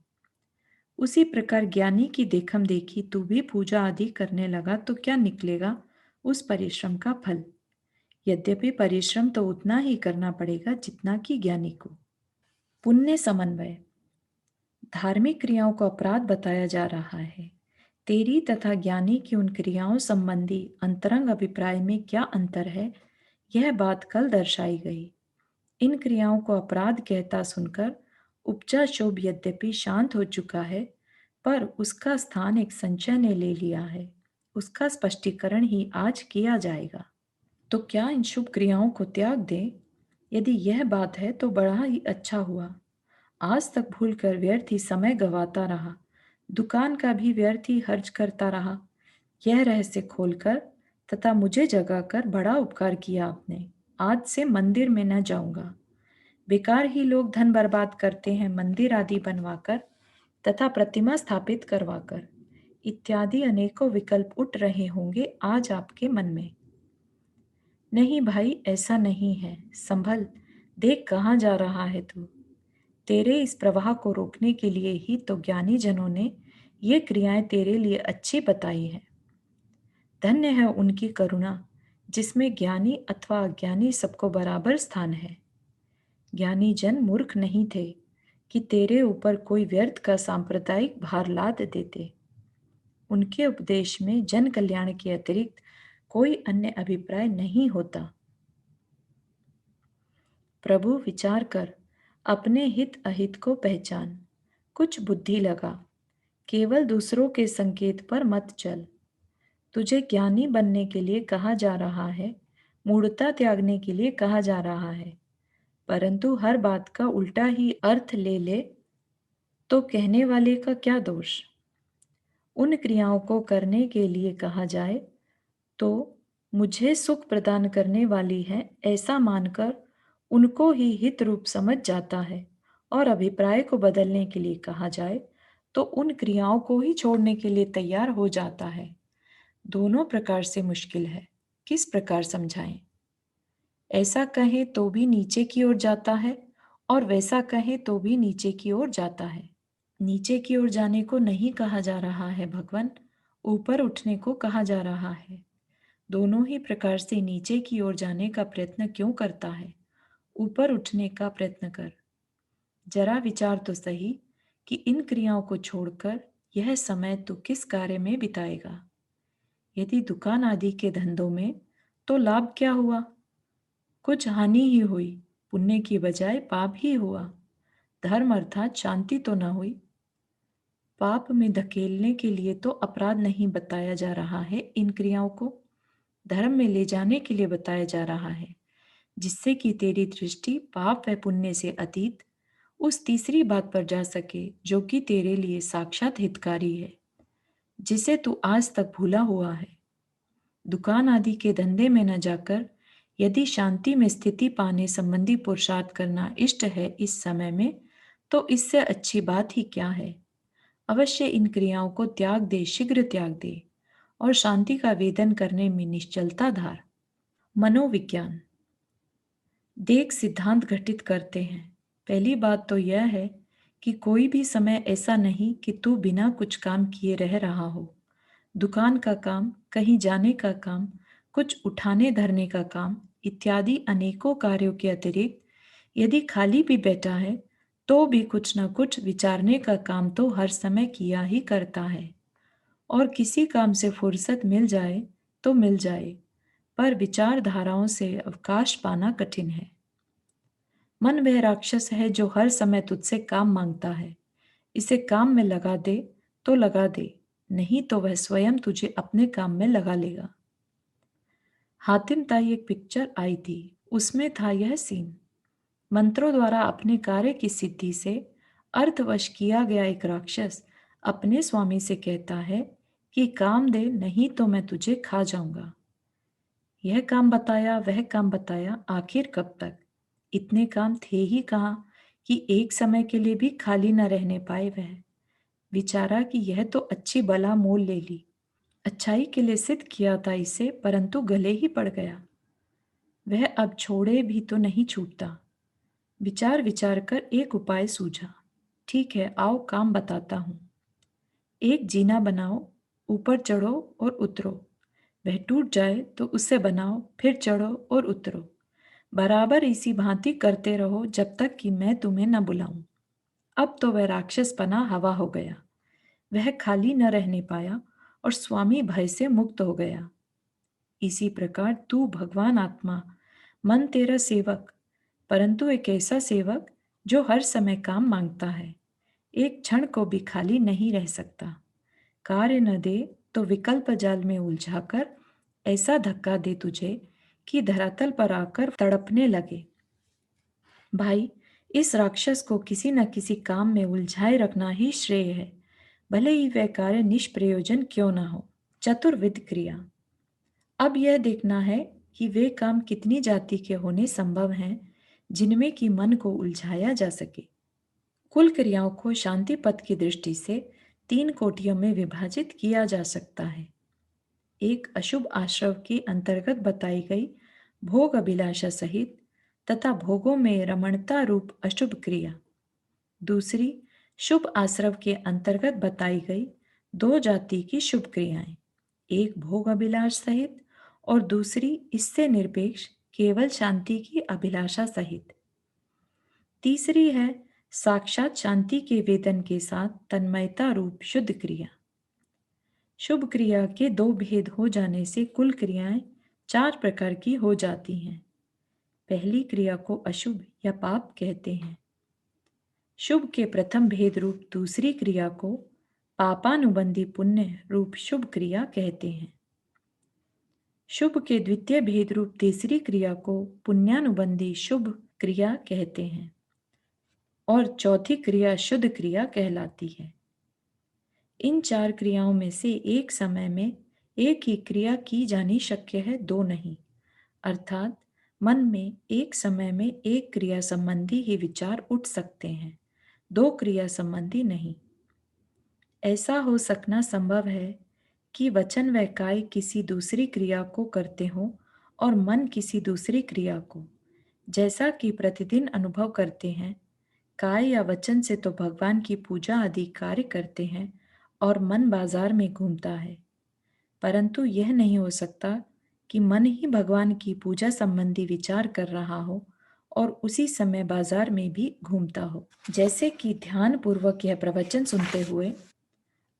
उसी प्रकार ज्ञानी की देखम देखी तू भी पूजा आदि करने लगा तो क्या निकलेगा उस परिश्रम का फल। यद्यपि परिश्रम तो उतना ही करना पड़ेगा जितना कि ज्ञानी को। पुण्य समन्वय। धार्मिक क्रियाओं को अपराध बताया जा रहा है। तेरी तथा ज्ञानी की उन क्रियाओं संबंधी अंतरंग अभिप्राय में क्या अंतर है, यह बात कल दर्शाई गई। इन क्रियाओं को अपराध कहता सुनकर उपजा शोभ यद्यपि शांत हो चुका है, पर उसका स्थान एक संशय ने ले लिया है। उसका स्पष्टीकरण ही आज किया जाएगा। तो क्या इन शुभ क्रियाओं को त्याग दें? यदि यह बात है तो बड़ा ही अच्छा हुआ। आज तक भूलकर व्यर्थ ही समय गवाता रहा, दुकान का भी व्यर्थ ही खर्च करता रहा। यह रहस्य खोलकर तथा मुझे जगाकर बड़ा उपकार किया आपने। आज से मंदिर में न जाऊंगा। बेकार ही लोग धन बर्बाद करते हैं मंदिर आदि बनवाकर तथा प्रतिमा स्थापित करवाकर। इत्यादि अनेकों विकल्प उठ रहे होंगे आज आपके मन में। नहीं भाई, ऐसा नहीं है। संभल, देख कहाँ जा रहा है तू। तेरे इस प्रवाह को रोकने के लिए ही तो ज्ञानी जनों ने ये क्रियाएं तेरे लिए अच्छी बताई है। धन्य है उनकी करुणा जिसमें ज्ञानी अथवा अज्ञानी सबको बराबर स्थान है। ज्ञानी जन मूर्ख नहीं थे कि तेरे ऊपर कोई व्यर्थ का सांप्रदायिक भार लाद देते। उनके उपदेश में जन कल्याण के अतिरिक्त कोई अन्य अभिप्राय नहीं होता। प्रभु विचार कर, अपने हित अहित को पहचान, कुछ बुद्धि लगा, केवल दूसरों के संकेत पर मत चल। तुझे ज्ञानी बनने के लिए कहा जा रहा है, मूढ़ता त्यागने के लिए कहा जा रहा है। परंतु हर बात का उल्टा ही अर्थ ले ले तो कहने वाले का क्या दोष। उन क्रियाओं को करने के लिए कहा जाए तो मुझे सुख प्रदान करने वाली है ऐसा मानकर उनको ही हित रूप समझ जाता है, और अभिप्राय को बदलने के लिए कहा जाए तो उन क्रियाओं को ही छोड़ने के लिए तैयार हो जाता है। दोनों प्रकार से मुश्किल है, किस प्रकार समझाएं। ऐसा कहे तो भी नीचे की ओर जाता है, और वैसा कहे तो भी नीचे की ओर जाता है। नीचे की ओर जाने को नहीं कहा जा रहा है भगवान, ऊपर उठने को कहा जा रहा है। दोनों ही प्रकार से नीचे की ओर जाने का प्रयत्न क्यों करता है, ऊपर उठने का प्रयत्न कर। जरा विचार तो सही कि इन क्रियाओं को छोड़कर यह समय तू किस कार्य में बिताएगा। यदि दुकान आदि के धंधों में, तो लाभ क्या हुआ? कुछ हानि ही हुई, पुण्य की बजाय पाप ही हुआ। धर्म अर्थात शांति तो न हुई। पाप में धकेलने के लिए तो अपराध नहीं बताया जा रहा है, इन क्रियाओं को धर्म में ले जाने के लिए बताया जा रहा है, जिससे कि तेरी दृष्टि पाप व पुण्य से अतीत उस तीसरी बात पर जा सके जो कि तेरे लिए साक्षात हितकारी है, जिसे तू आज तक भूला हुआ है। दुकान आदि के धंधे में न जाकर यदि शांति में स्थिति पाने संबंधी पुरुषार्थ करना इष्ट है इस समय में, तो इससे अच्छी बात ही क्या है। अवश्य इन क्रियाओं को त्याग दे, शीघ्र त्याग दे, और शांति का वेदन करने में निश्चलता धार। मनोविज्ञान देख सिद्धांत घटित करते हैं। पहली बात तो यह है कि कोई भी समय ऐसा नहीं कि तू बिना कुछ काम किए रह रहा हो। दुकान का काम, कहीं जाने का काम, कुछ उठाने धरने का काम इत्यादि अनेकों कार्यों के अतिरिक्त यदि खाली भी बैठा है तो भी कुछ न कुछ विचारने का काम तो हर समय किया ही करता है। और किसी काम से फुर्सत मिल जाए तो मिल जाए, पर विचारधाराओं से अवकाश पाना कठिन है। मन वह राक्षस है जो हर समय तुझसे काम मांगता है। इसे काम में लगा दे तो लगा दे, नहीं तो वह स्वयं तुझे अपने काम में लगा लेगा। हातिम ताई एक पिक्चर आई थी, उसमें था यह सीन। मंत्रों द्वारा अपने कार्य की सिद्धि से अर्थवश किया गया एक राक्षस अपने स्वामी से कहता है कि काम दे, नहीं तो मैं तुझे खा जाऊंगा। यह काम बताया, वह काम बताया, आखिर कब तक। इतने काम थे ही कहाँ कि एक समय के लिए भी खाली न रहने पाए। वह विचारा कि यह तो अच्छी बला मोल ले ली, अच्छाई के लिए सिद्ध किया था इसे, परंतु गले ही पड़ गया। वह अब छोड़े भी तो नहीं छूटता। विचार विचार कर एक उपाय सूझा। ठीक है, आओ काम बताता हूँ। एक जीना बनाओ, ऊपर चढ़ो और उतरो। वह टूट जाए तो उससे बनाओ, फिर चढ़ो और उतरो। बराबर इसी भांति करते रहो जब तक कि मैं तुम्हें न बुलाऊं। अब तो वह राक्षस पना हवा हो गया। वह खाली न रहने पाया और स्वामी भय से मुक्त हो गया। इसी प्रकार तू भगवान आत्मा, मन तेरा सेवक, परंतु एक ऐसा सेवक जो हर समय काम मांगता है, एक क्षण को भी खाली नहीं रह सकता। कार्य न दे तो विकल्प जाल में उलझाकर ऐसा धक्का दे तुझे कि धरातल पर आकर तड़पने लगे। भाई, इस राक्षस को किसी न किसी काम में उलझाए रखना ही श्रेय है, भले ही वह कार्य निष्प्रयोजन क्यों न हो। चतुर्विध क्रिया। अब यह देखना है कि वे काम कितनी जाति के होने संभव हैं जिनमें कि मन को उलझाया जा सके। कुल क्रियाओं को शांति पथ की दृष्टि से तीन कोटियों में विभाजित किया जा सकता है। एक अशुभ आश्रव के अंतर्गत बताई गई भोग अभिलाषा सहित तथा भोगों में रमणता रूप अशुभ क्रिया। दूसरी शुभ आश्रव के अंतर्गत बताई गई दो जाति की शुभ क्रियाएं, एक भोग अभिलाष सहित और दूसरी इससे निरपेक्ष केवल शांति की अभिलाषा सहित। तीसरी है साक्षात शांति के वेदन के साथ तन्मयता रूप शुद्ध क्रिया। शुभ क्रिया के दो भेद हो जाने से कुल क्रियाएं चार प्रकार की हो जाती हैं। पहली क्रिया को अशुभ या पाप कहते हैं। शुभ के प्रथम भेद रूप दूसरी क्रिया को पापानुबंधी पुण्य रूप शुभ क्रिया कहते हैं। शुभ के द्वितीय भेद रूप तीसरी क्रिया को पुण्यानुबंधी शुभ क्रिया कहते हैं और चौथी क्रिया शुद्ध क्रिया कहलाती है। इन चार क्रियाओं में से एक समय में एक ही क्रिया की जानी शक्य है, दो नहीं। अर्थात मन में एक समय में एक क्रिया संबंधी ही विचार उठ सकते हैं, दो क्रिया संबंधी नहीं। ऐसा हो सकना संभव है कि वचन व काय किसी दूसरी क्रिया को करते हों और मन किसी दूसरी क्रिया को। जैसा कि प्रतिदिन अनुभव करते हैं, काय या वचन से तो भगवान की पूजा आदि कार्य करते हैं और मन बाजार में घूमता है, परंतु यह नहीं हो सकता कि मन ही भगवान की पूजा संबंधी विचार कर रहा हो और उसी समय बाजार में भी घूमता हो। जैसे कि ध्यान पूर्वक यह प्रवचन सुनते हुए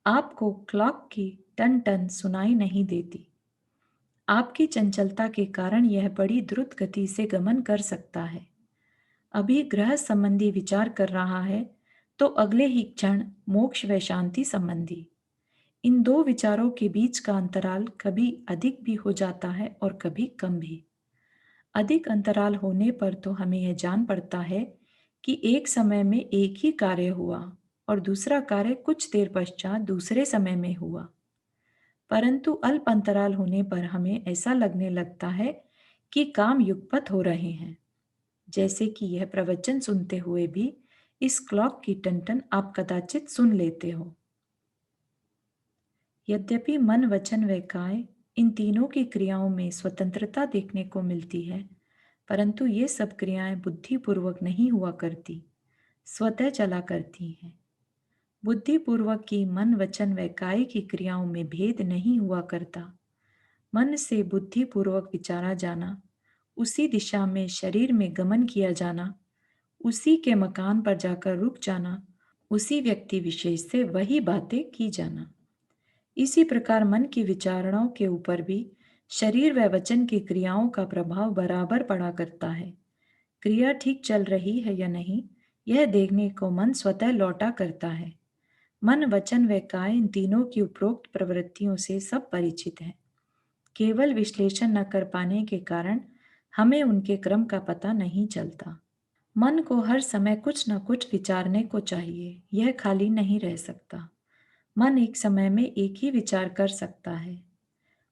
आपको क्लॉक की टन टन सुनाई नहीं देती। आपकी चंचलता के कारण यह बड़ी द्रुत गति से गमन कर सकता है। अभी गृह संबंधी विचार कर रहा है तो अगले ही क्षण मोक्ष व शांति संबंधी। इन दो विचारों के बीच का अंतराल कभी अधिक भी हो जाता है और कभी कम भी। अधिक अंतराल होने पर तो हमें यह जान पड़ता है कि एक समय में एक ही कार्य हुआ और दूसरा कार्य कुछ देर पश्चात दूसरे समय में हुआ। परंतु अल्प अंतराल होने पर हमें ऐसा लगने लगता है कि काम युगपत हो रहे हैं। जैसे कि यह प्रवचन सुनते हुए भी इस क्लॉक की टन-टन आप कदाचित सुन लेते हो। यद्यपि मन, वचन व काय इन तीनों की क्रियाओं में स्वतंत्रता देखने को मिलती है, परंतु ये सब क्रियाएं बुद्धिपूर्वक नहीं हुआ करती, स्वतः चला करती हैं। बुद्धिपूर्वक की मन, वचन व काय की क्रियाओं में भेद नहीं हुआ करता। मन से बुद्धिपूर्वक विचारा जाना, उसी दिशा में शरीर में गमन किया जाना, उसी के मकान पर जाकर रुक जाना, उसी व्यक्ति विशेष से वही बातें की जाना। इसी प्रकार मन की विचारणाओं के ऊपर भी शरीर व वचन की क्रियाओं का प्रभाव बराबर पड़ा करता है। क्रिया ठीक चल रही है या नहीं, यह देखने को मन स्वतः लौटा करता है। मन, वचन व काय इन तीनों की उपरोक्त प्रवृत्तियों से सब परिचित है। केवल विश्लेषण न कर पाने के कारण हमें उनके क्रम का पता नहीं चलता। मन को हर समय कुछ न कुछ विचारने को चाहिए, यह खाली नहीं रह सकता। मन एक समय में एक ही विचार कर सकता है।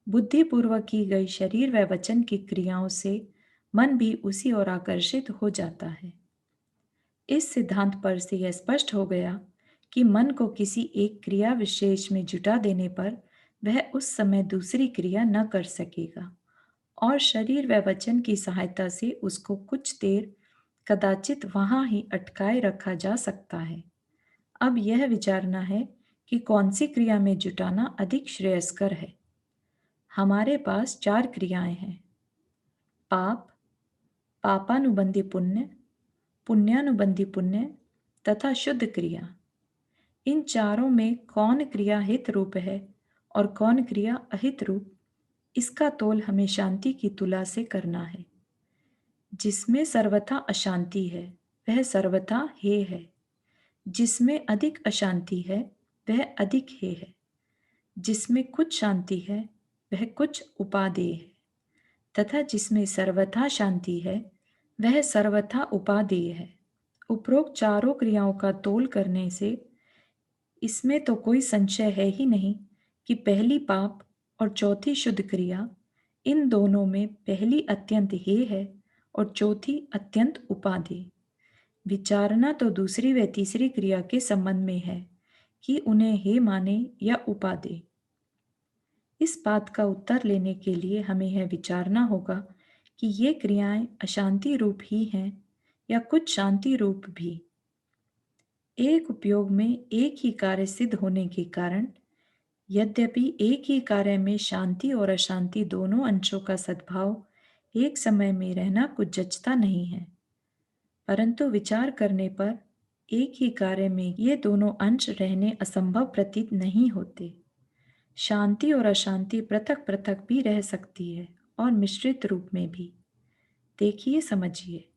बुद्धिपूर्वक की गई शरीर व वचन की क्रियाओं से मन भी उसी ओर आकर्षित हो जाता है। इस सिद्धांत पर से यह स्पष्ट हो गया कि मन को किसी एक क्रिया विशेष में जुटा देने पर वह उस समय दूसरी क्रिया न कर सकेगा और शरीर व वचन की सहायता से उसको कुछ देर कदाचित वहां ही अटकाए रखा जा सकता है। अब यह विचारना है कि कौन सी क्रिया में जुटाना अधिक श्रेयस्कर है। हमारे पास चार क्रियाएं हैं: पाप, पापानुबंधी पुण्य, पुण्यानुबंधी पुण्य तथा शुद्ध क्रिया। इन चारों में कौन क्रिया हित रूप है और कौन क्रिया अहित रूप, इसका तोल हमें शांति की तुला से करना है। जिसमें सर्वथा अशांति है वह सर्वथा हे है, जिसमें अधिक अशांति है वह अधिक हे है, जिसमें कुछ शांति है वह कुछ उपादेय है तथा जिसमें सर्वथा शांति है वह सर्वथा उपादेय है। उपरोक्त चारों क्रियाओं का तोल करने से इसमें तो कोई संशय है ही नहीं कि पहली पाप और चौथी शुद्ध क्रिया, इन दोनों में पहली अत्यंत हे है और चौथी अत्यंत उपादेय। विचारना तो दूसरी व तीसरी क्रिया के संबंध में है कि उन्हें हे माने या उपादेय। इस बात का उत्तर लेने के लिए हमें यह विचारना होगा कि ये क्रियाएं अशांति रूप ही हैं या कुछ शांति रूप भी। एक उपयोग में एक ही कार्य सिद्ध होने के कारण यद्यपि एक ही कार्य में शांति और अशांति दोनों अंशों का सद्भाव एक समय में रहना कुछ जचता नहीं है, परंतु विचार करने पर एक ही कार्य में ये दोनों अंश रहने असंभव प्रतीत नहीं होते। शांति और अशांति पृथक पृथक भी रह सकती है और मिश्रित रूप में भी। देखिए, समझिए।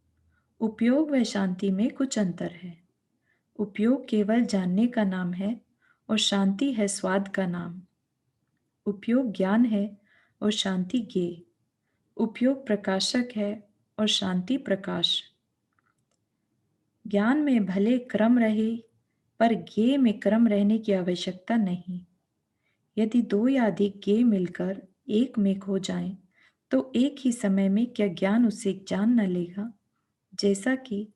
उपयोग व शांति में कुछ अंतर है। उपयोग केवल जानने का नाम है और शांति है स्वाद का नाम। उपयोग ज्ञान है और शांति ज्ञेय। उपयोग प्रकाशक है और शांति प्रकाश। ज्ञान में भले क्रम रहे, पर ज्ञेय में क्रम रहने की आवश्यकता नहीं। यदि दो या अधिक ज्ञेय मिलकर एक में खो जाएं, तो एक ही समय में क्या ज्ञान उसे जान न लेगा? जैसा कि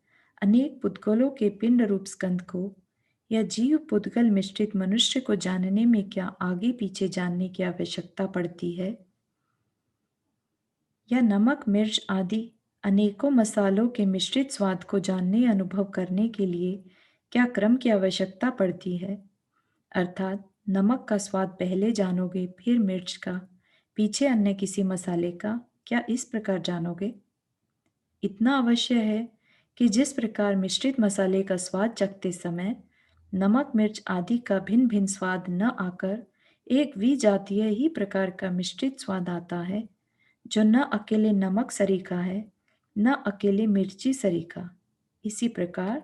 अनेक पुद्गलों के पिंड रूप स्कंद को या जीव पुद्गल मिश्रित मनुष्य को जानने में क्या आगे पीछे जानने की आवश्यकता पड़ती है? या नमक मिर्च आदि अनेकों मसालों के मिश्रित स्वाद को जानने या अनुभव करने के लिए क्या क्रम की आवश्यकता पड़ती है? अर्थात नमक का स्वाद पहले जानोगे, फिर मिर्च का, पीछे अन्य किसी मसाले का, क्या इस प्रकार जानोगे? इतना अवश्य है कि जिस प्रकार मिश्रित मसाले का स्वाद चखते समय नमक मिर्च आदि का भिन्न भिन्न स्वाद न आकर एक विजातीय ही प्रकार का मिश्रित स्वाद आता है, जो न अकेले नमक सरीखा है, न अकेले मिर्ची सरीखा। इसी प्रकार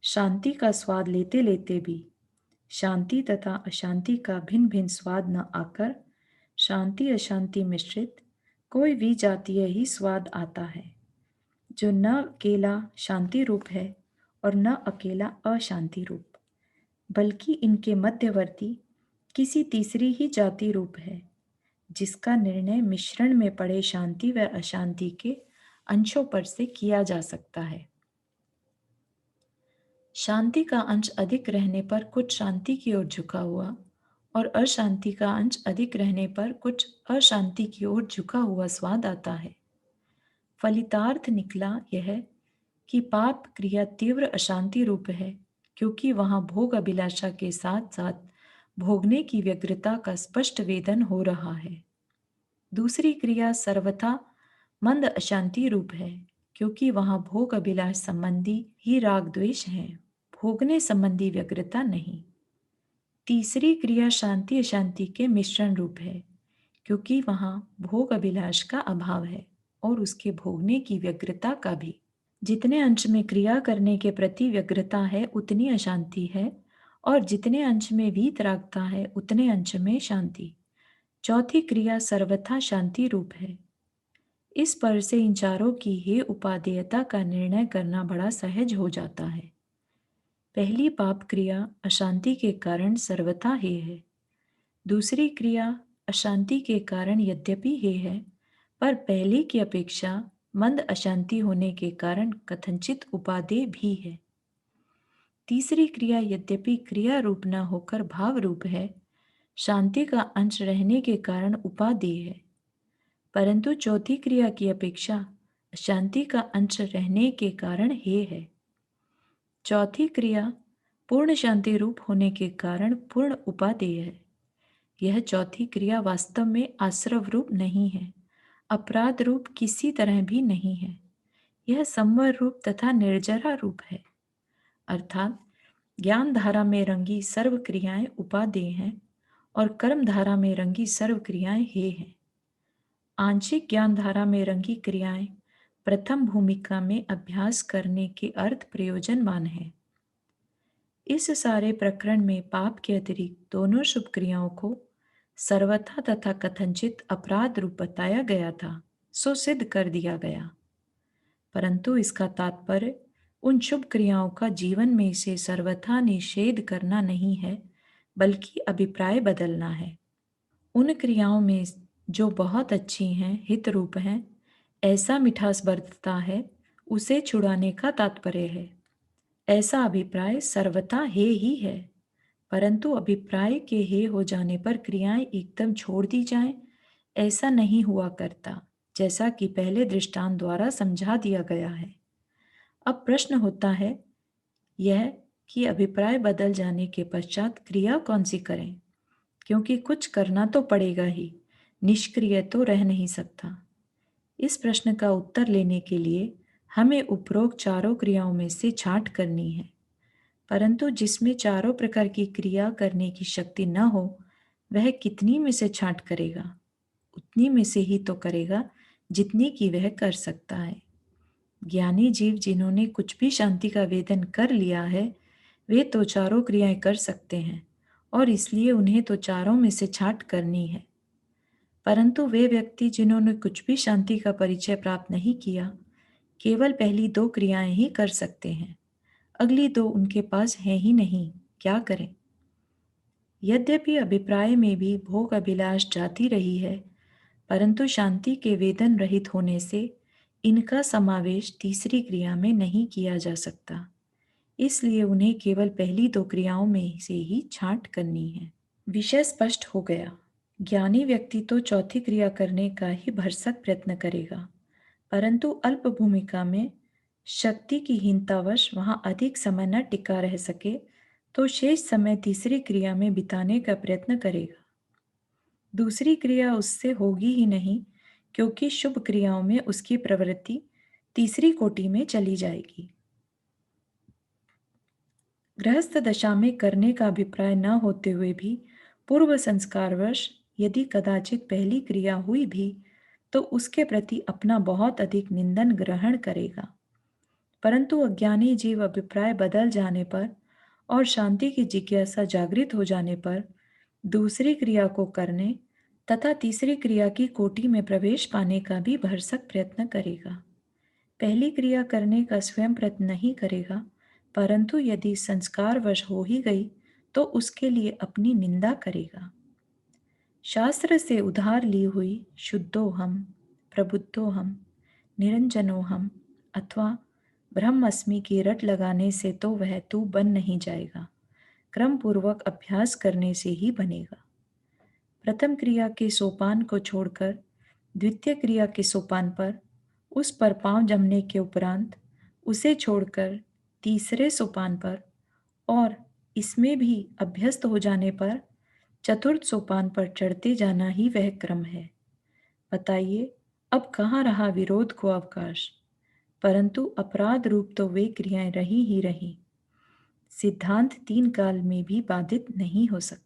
शांति का स्वाद लेते लेते भी शांति तथा अशांति का भिन्न भिन्न स्वाद न आकर शांति अशांति मिश्रित कोई विजातीय ही स्वाद आता है, जो न अकेला शांति रूप है और न अकेला अशांति रूप, बल्कि इनके मध्यवर्ती किसी तीसरी ही जाति रूप है, जिसका निर्णय मिश्रण में पड़े शांति व अशांति के अंशों पर से किया जा सकता है। शांति का अंश अधिक रहने पर कुछ शांति की ओर झुका हुआ और अशांति का अंश अधिक रहने पर कुछ अशांति की ओर झुका हुआ स्वाद आता है। फलितार्थ निकला यह कि पाप क्रिया तीव्र अशांति रूप है, क्योंकि वहां भोग अभिलाषा के साथ साथ भोगने की व्यग्रता का स्पष्ट वेदन हो रहा है। दूसरी क्रिया सर्वथा मंद अशांति रूप है, क्योंकि वहां भोग अभिलाष संबंधी ही राग द्वेष है, भोगने संबंधी व्यग्रता नहीं। तीसरी क्रिया शांति अशांति के मिश्रण रूप है, क्योंकि वहां भोग अभिलाष का अभाव है और उसके भोगने की व्यग्रता का भी। जितने अंश में क्रिया करने के प्रति व्यग्रता है उतनी अशांति है, और जितने अंश में वीतरागता है उतने अंश में शांति। चौथी क्रिया सर्वथा शांति रूप है। इस पर से इन चारों की हे उपादेयता का निर्णय करना बड़ा सहज हो जाता है। पहली पाप क्रिया अशांति के कारण सर्वथा हे है। दूसरी क्रिया अशांति के कारण यद्यपि हे है, पर पहली की अपेक्षा मंद अशांति होने के कारण कथनचित उपादेय भी है। तीसरी क्रिया यद्यपि क्रिया रूप न होकर भाव रूप है, शांति का अंश रहने के कारण उपादेय है, परंतु चौथी क्रिया की अपेक्षा अशांति का अंश रहने के कारण हे है। चौथी क्रिया पूर्ण शांति रूप होने के कारण पूर्ण उपादेय है। यह चौथी क्रिया वास्तव में आश्रव रूप नहीं है, अपराध रूप किसी तरह भी नहीं है। यह संवर रूप तथा निर्जरा रूप है, अर्थात ज्ञान धारा में रंगी सर्व क्रियाएं उपादेय हैं और कर्म धारा में रंगी सर्व क्रियाएं हे हैं। आंशिक ज्ञान धारा में रंगी क्रियाएं प्रथम भूमिका में अभ्यास करने के अर्थ प्रयोजनवान है। इस सारे प्रकरण में पाप के अतिरिक्त दोनों शुभ क्रियाओं को सर्वथा तथा कथनचित अपराध रूप बताया गया था, सो सिद्ध कर दिया गया। परंतु इसका तात्पर्य उन शुभ क्रियाओं का जीवन में से सर्वथा निषेध करना नहीं है, बल्कि अभिप्राय बदलना है। उन क्रियाओं में जो बहुत अच्छी हैं, हित रूप हैं, ऐसा मिठास बरतता है, उसे छुड़ाने का तात्पर्य है। ऐसा अभिप्राय सर्वथा हे ही है, परंतु अभिप्राय के हे हो जाने पर क्रियाएं एकदम छोड़ दी जाएं, ऐसा नहीं हुआ करता, जैसा कि पहले दृष्टांत द्वारा समझा दिया गया है। अब प्रश्न होता है यह कि अभिप्राय बदल जाने के पश्चात क्रिया कौन सी करें, क्योंकि कुछ करना तो पड़ेगा ही, निष्क्रिय तो रह नहीं सकता। इस प्रश्न का उत्तर लेने के लिए हमें उपरोक्त चारों क्रियाओं में से छांट करनी है, परंतु जिसमें चारों प्रकार की क्रिया करने की शक्ति न हो, वह कितनी में से छांट करेगा? उतनी में से ही तो करेगा जितनी की वह कर सकता है। ज्ञानी जीव जिन्होंने कुछ भी शांति का वेदन कर लिया है, वे तो चारों क्रियाएं कर सकते हैं और इसलिए उन्हें तो चारों में से छांट करनी है। परंतु वे व्यक्ति जिन्होंने कुछ भी शांति का परिचय प्राप्त नहीं किया, केवल पहली दो क्रियाएं ही कर सकते हैं। अगली दो उनके पास है ही नहीं, क्या करें? यद्यपि अभिप्राय में भी भोग अभिलाष जाती रही है, परंतु शांति के वेदन रहित होने से इनका समावेश तीसरी क्रिया में नहीं किया जा सकता। इसलिए उन्हें केवल पहली दो क्रियाओं में से ही छांट करनी है। विषय स्पष्ट हो गया। ज्ञानी व्यक्ति तो चौथी क्रिया करने का ही भरसक प्रयत्न करेगा, परंतु अल्प भूमिका में शक्ति की हीनतावश वहां अधिक समय न टिका रह सके तो शेष समय तीसरी क्रिया में बिताने का प्रयत्न करेगा। दूसरी क्रिया उससे होगी ही नहीं, क्योंकि शुभ क्रियाओं में उसकी प्रवृत्ति तीसरी कोटि में चली जाएगी। गृहस्थ दशा में करने का अभिप्राय न होते हुए भी पूर्व संस्कारवश यदि कदाचित पहली क्रिया हुई भी तो उसके प्रति अपना बहुत अधिक निंदन ग्रहण करेगा। परंतु अज्ञानी जीव अभिप्राय बदल जाने पर और शांति की जिज्ञासा जागृत हो जाने पर दूसरी क्रिया को करने तथा तीसरी क्रिया की कोटि में प्रवेश पाने का भी भरसक प्रयत्न करेगा। पहली क्रिया करने का स्वयं प्रयत्न नहीं करेगा, परंतु यदि संस्कारवश हो ही गई तो उसके लिए अपनी निंदा करेगा। शास्त्र से उधार ली हुई शुद्धोहम, प्रबुद्धोहम, निरंजनोहम अथवा ब्रह्मस्मि की रट लगाने से तो वह तू बन नहीं जाएगा, क्रम पूर्वक अभ्यास करने से ही बनेगा। प्रथम क्रिया के सोपान को छोड़कर द्वितीय क्रिया के सोपान पर, उस पर पांव जमने के उपरांत उसे छोड़कर तीसरे सोपान पर और इसमें भी अभ्यस्त हो जाने पर चतुर्थ सोपान पर चढ़ते जाना ही वह क्रम है। बताइए, अब कहाँ रहा विरोध को अवकाश? परंतु अपराध रूप तो वे क्रियाएं रही ही रही। सिद्धांत तीन काल में भी बाधित नहीं हो सकता।